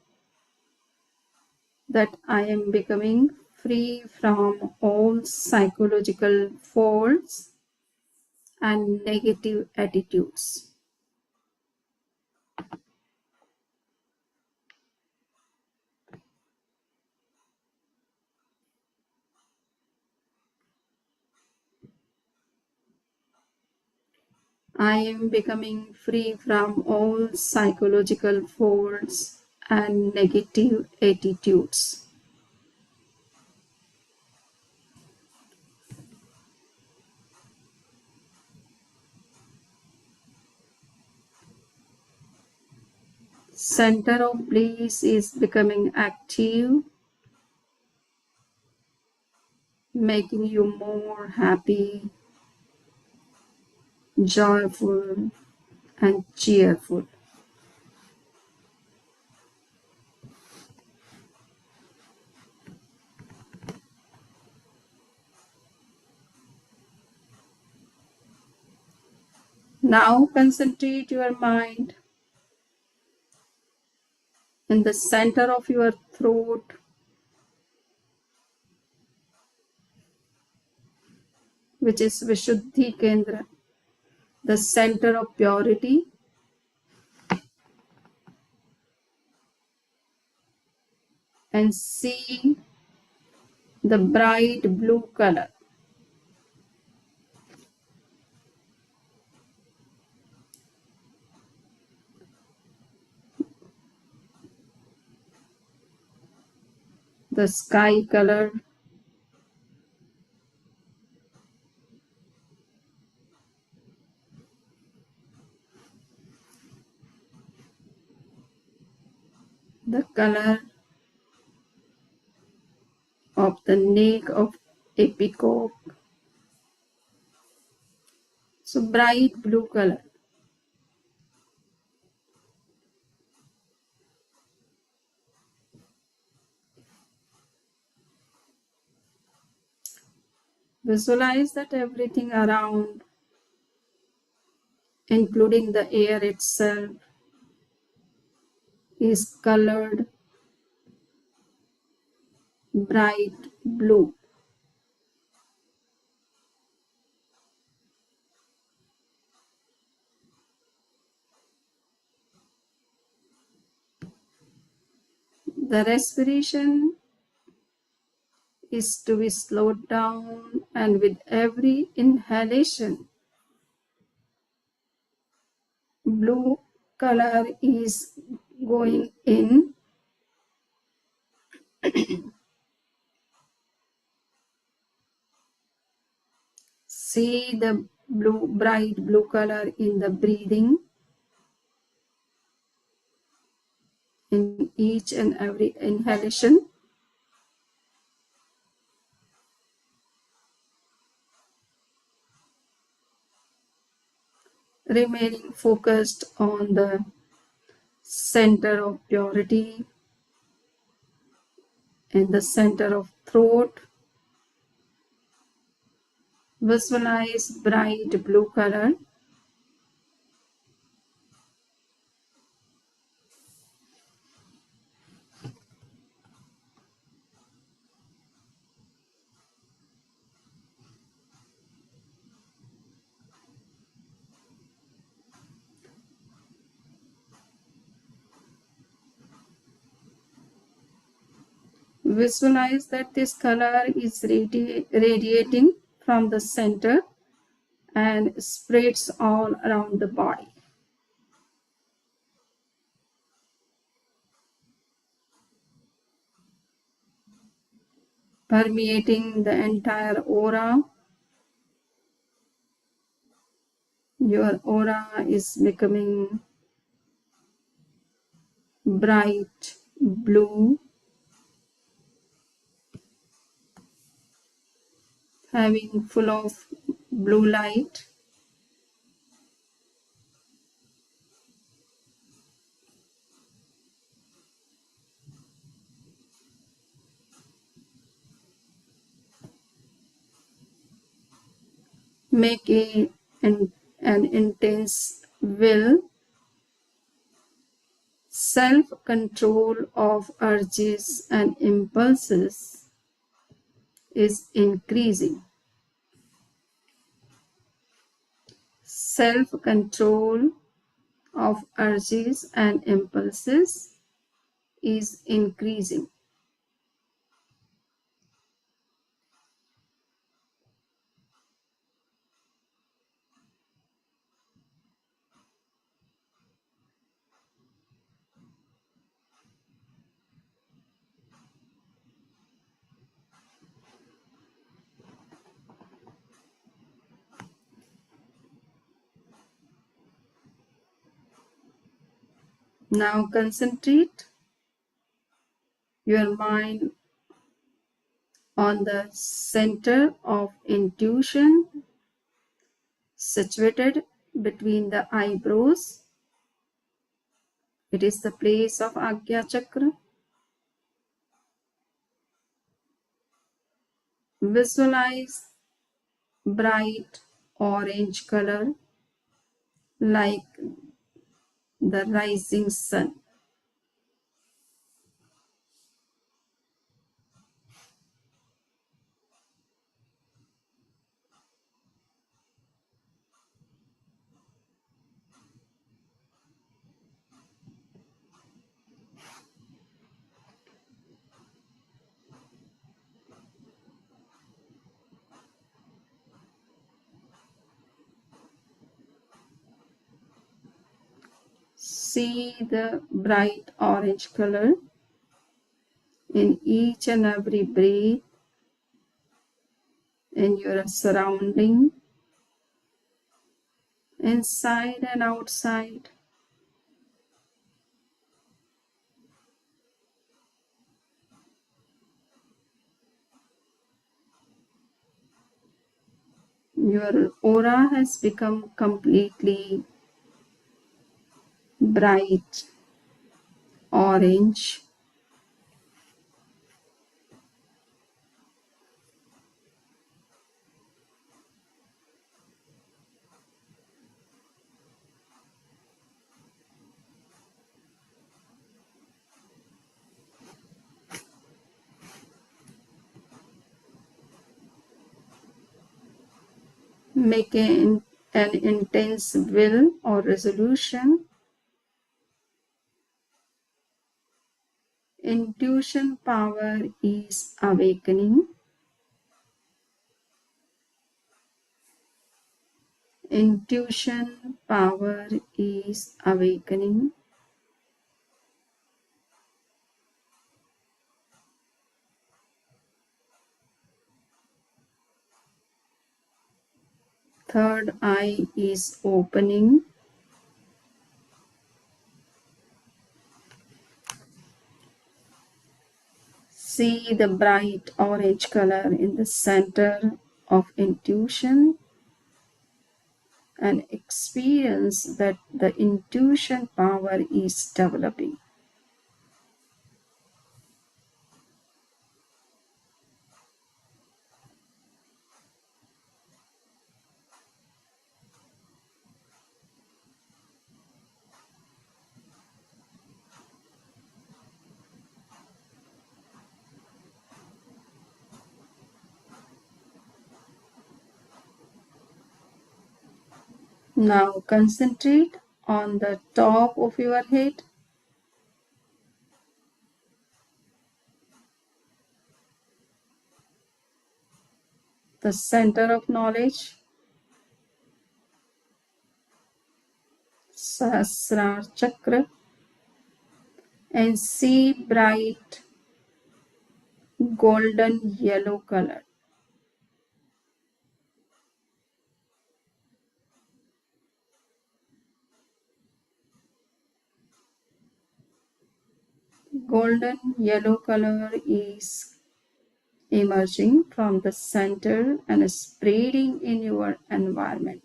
Speaker 7: that I am becoming free from all psychological faults and negative attitudes. I am becoming free from all psychological faults and negative attitudes. Center of bliss is becoming active, making you more happy, joyful, and cheerful. Now concentrate your mind in the center of your throat, which is Vishuddhi Kendra, the center of purity, and see the bright blue color. The sky color, the color of the neck of a peacock. So bright blue color. Visualize that everything around, including the air itself, is colored bright blue. The respiration is to be slowed down and with every inhalation, blue color is going in. See the bright blue color in the breathing, in each and every inhalation. Remaining focused on the center of purity in the center of throat. Visualize bright blue color. Visualize that this color is radiating from the center and spreads all around the body. Permeating the entire aura. Your aura is becoming bright blue, having full of blue light. Make an intense will. Self-control of urges and impulses is increasing. Self-control of urges and impulses is increasing. Now concentrate your mind on the center of intuition situated between the eyebrows. It is the place of Agya Chakra. Visualize bright orange color like the rising sun. See the bright orange color in each and every breath in your surrounding, inside and outside. Your aura has become completely bright orange. Make an intense will or resolution. Intuition power is awakening. Intuition power is awakening. Third eye is opening. See the bright orange color in the center of intuition and experience that the intuition power is developing. Now concentrate on the top of your head. The center of knowledge, Sahasrara Chakra, and see bright golden yellow color. Golden yellow color is emerging from the center and spreading in your environment.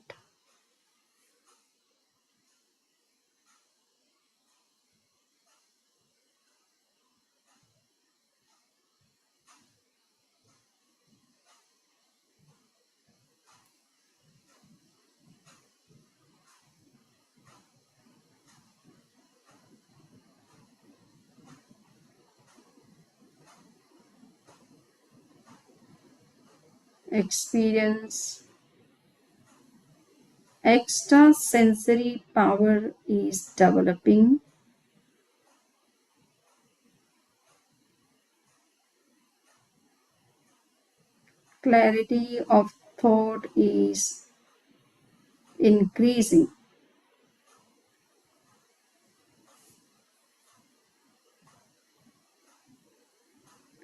Speaker 7: Experience extrasensory power is developing. Clarity of thought is increasing.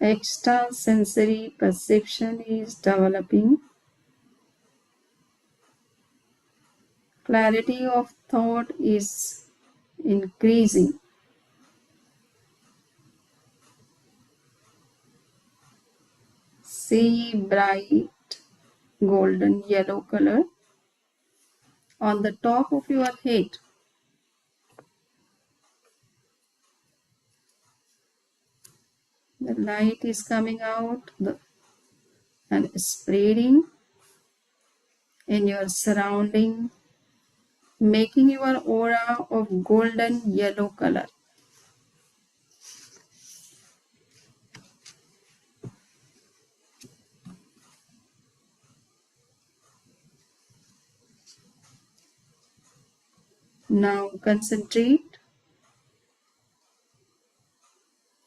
Speaker 7: Extrasensory perception is developing. Clarity of thought is increasing. See bright golden yellow color on the top of your head. The light is coming out and spreading in your surrounding, making your aura of golden yellow color. Now concentrate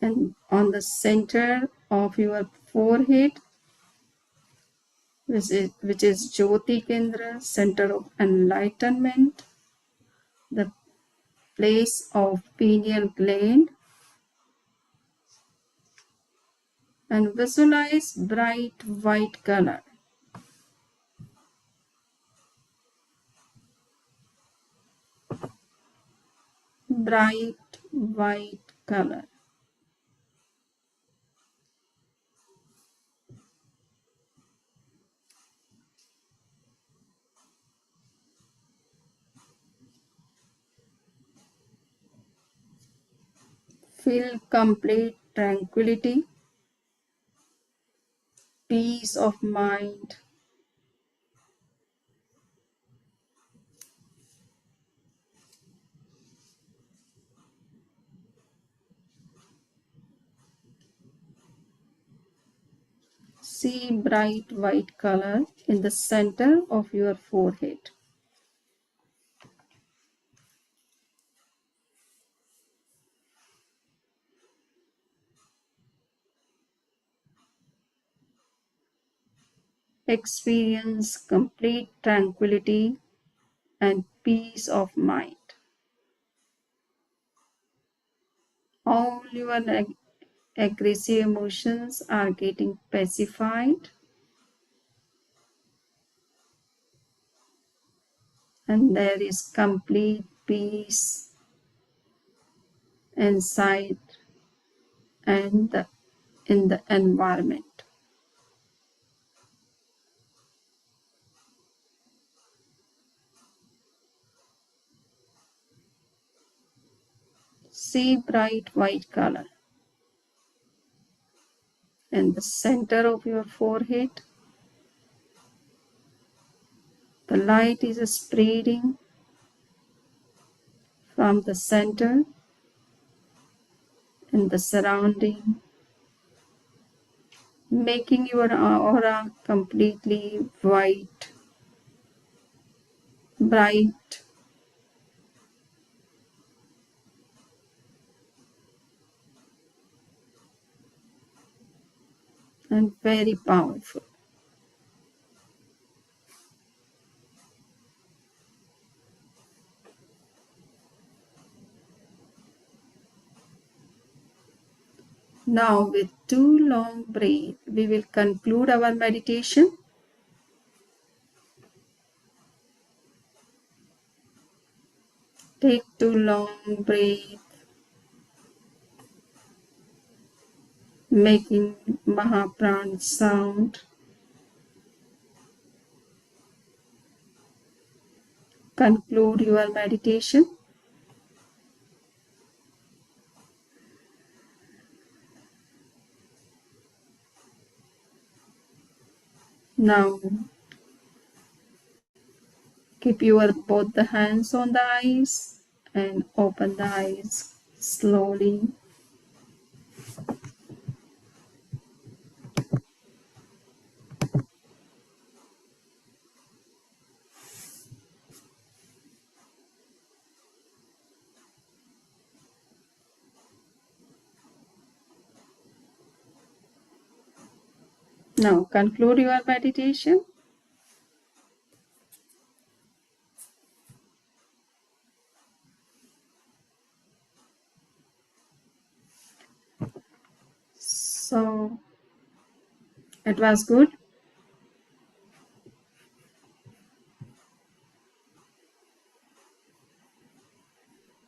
Speaker 7: and on the center of your forehead, which is Jyoti Kendra, center of enlightenment, the place of pineal gland, and visualize bright white color. Bright white color. Feel complete tranquility, peace of mind. See bright white color in the center of your forehead. Experience complete tranquility, and peace of mind. All your aggressive emotions are getting pacified, and there is complete peace inside and in the environment. See bright white color in the center of your forehead. The light is spreading from the center in the surrounding, making your aura completely white, bright, and very powerful. Now, with 2 long breaths, we will conclude our meditation. Take 2 long breaths, making Mahapran sound. Conclude your meditation. Now, keep your both the hands on the eyes and open the eyes slowly. Now, conclude your meditation. So, it was good.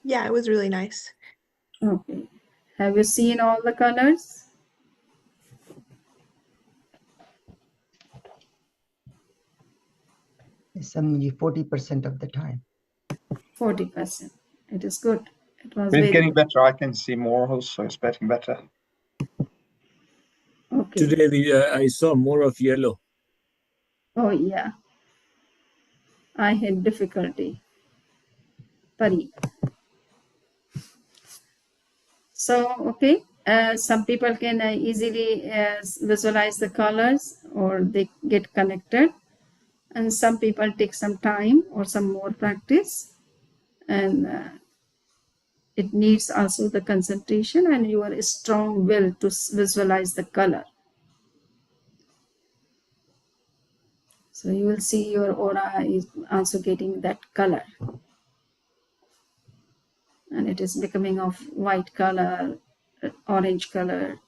Speaker 8: Yeah, it was really nice.
Speaker 7: Okay. Have you seen all the colors?
Speaker 4: Some 40% of the time.
Speaker 7: 40%. It is good. It was
Speaker 2: It's
Speaker 7: very
Speaker 2: getting
Speaker 7: good.
Speaker 2: better. I can see more also. It's getting better.
Speaker 7: Okay.
Speaker 6: Today I saw more of yellow.
Speaker 7: Oh, yeah. I had difficulty. Pari. So, okay. Some people can easily visualize the colors or they get connected. And some people take some time or some more practice. And it needs also the concentration and your strong will to visualize the color. So you will see your aura is also getting that color. And it is becoming of white color, orange color,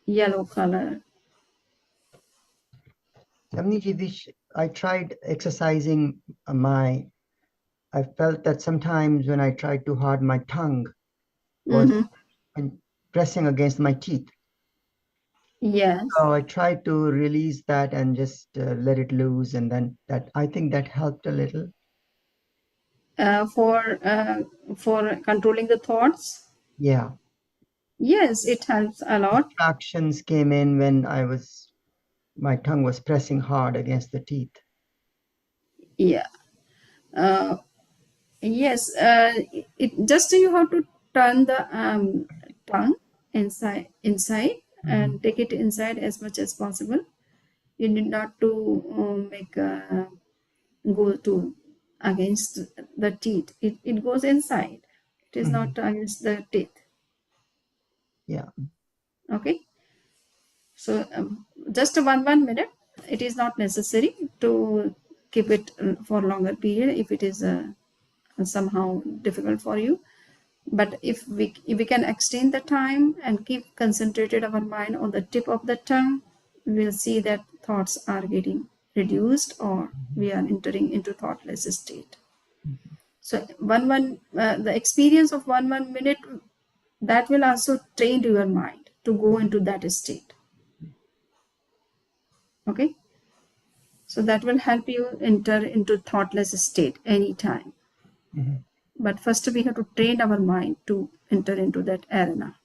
Speaker 7: yellow color.
Speaker 4: Samniji, I tried exercising I felt that sometimes when I tried too hard, my tongue was pressing against my teeth.
Speaker 7: Yes.
Speaker 4: So I tried to release that and just let it loose, and then I think that helped a little.
Speaker 7: For controlling the thoughts.
Speaker 4: Yeah.
Speaker 7: Yes, it helps a lot.
Speaker 4: Distractions came in when my tongue was pressing hard against the teeth.
Speaker 7: Yeah. Yes. It just you have to turn the tongue inside and take it inside as much as possible. You need not to make go to against the teeth. It goes inside. It is not against the teeth.
Speaker 4: Yeah.
Speaker 7: Okay. So just 1 minute. It is not necessary to keep it for longer period if it is somehow difficult for you. But if we can extend the time and keep concentrated our mind on the tip of the tongue, we'll see that thoughts are getting reduced or we are entering into thoughtless state. So the experience of 1 minute, that will also train your mind to go into that state. Okay, so that will help you enter into thoughtless state anytime. But first we have to train our mind to enter into that arena.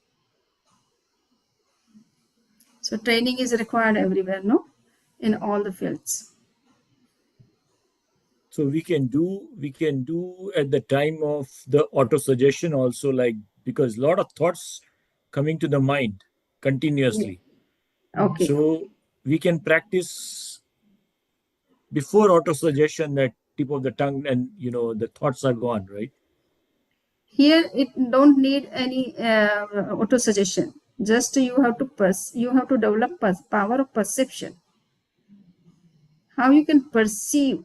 Speaker 7: So training is required everywhere, no, in all the fields.
Speaker 6: So we can do at the time of the auto suggestion also, like, because a lot of thoughts coming to the mind continuously.
Speaker 7: Okay.
Speaker 6: So we can practice before auto suggestion, that tip of the tongue, and the thoughts are gone, right?
Speaker 7: Here it don't need any auto suggestion. Just you have to develop power of perception. How you can perceive.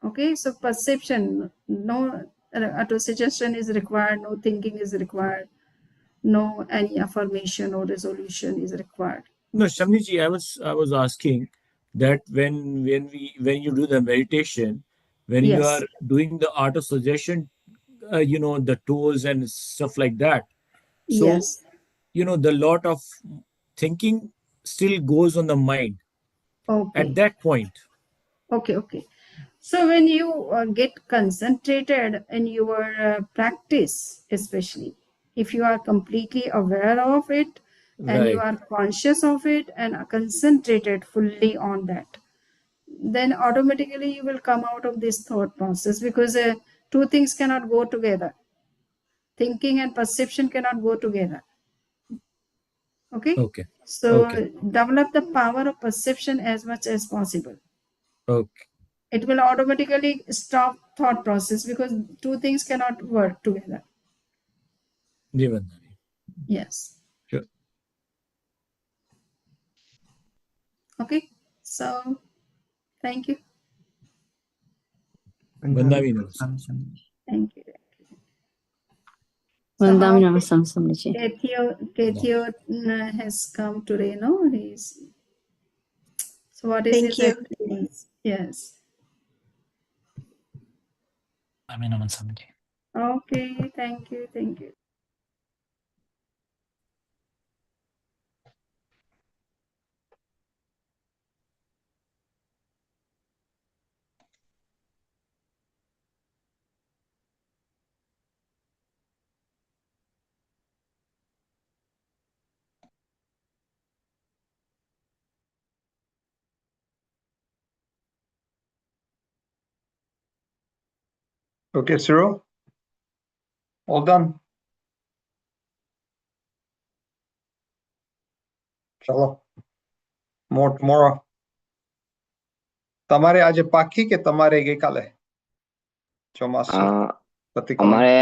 Speaker 7: Okay, so perception, no auto suggestion is required, no thinking is required, no any affirmation or resolution is required.
Speaker 6: No, Shamniji, I was asking that when you do the meditation, when you
Speaker 7: Yes.
Speaker 6: are doing the auto suggestion, the toes and stuff like that. So,
Speaker 7: Yes.
Speaker 6: the lot of thinking still goes on the mind
Speaker 7: Okay.
Speaker 6: at that point.
Speaker 7: Okay. So when you get concentrated in your practice, especially if you are completely aware of it and you
Speaker 6: Right.
Speaker 7: are conscious of it and are concentrated fully on that, then automatically you will come out of this thought process, because two things cannot go together. Thinking and perception cannot go together. Okay.
Speaker 6: Okay.
Speaker 7: So
Speaker 6: Okay.
Speaker 7: develop the power of perception as much as possible.
Speaker 6: Okay.
Speaker 7: It will automatically stop thought process, because two things cannot work together.
Speaker 6: Devendra.
Speaker 7: Yes.
Speaker 6: Sure.
Speaker 7: Okay. So thank you.
Speaker 6: Vandami Namaste.
Speaker 7: Thank you.
Speaker 9: Vandami
Speaker 7: Somehow
Speaker 9: Namaste, Swamiji.
Speaker 7: Kathio has come today, no? So what is
Speaker 8: Thank
Speaker 7: his
Speaker 8: you.
Speaker 7: experience? Yes.
Speaker 10: Vandami Namaste, Swamiji.
Speaker 7: Okay, thank you.
Speaker 2: Okay, Cyril? All done? Chalo. More tomorrow. તમારે આજે પાકી કે તમારે ગઈકાલે ચોમાસું પ્રતિક્રમણ
Speaker 3: અમારે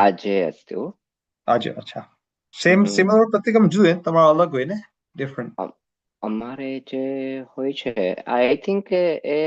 Speaker 3: આજે હતું.
Speaker 2: આજે અચ્છા સેમ સિમિલર પ્રતિક્રમણ જોઈએ તમારો અલગ હોય ને ડિફરન્ટ
Speaker 3: અમારે જે હોય છે આઈ થિંક એ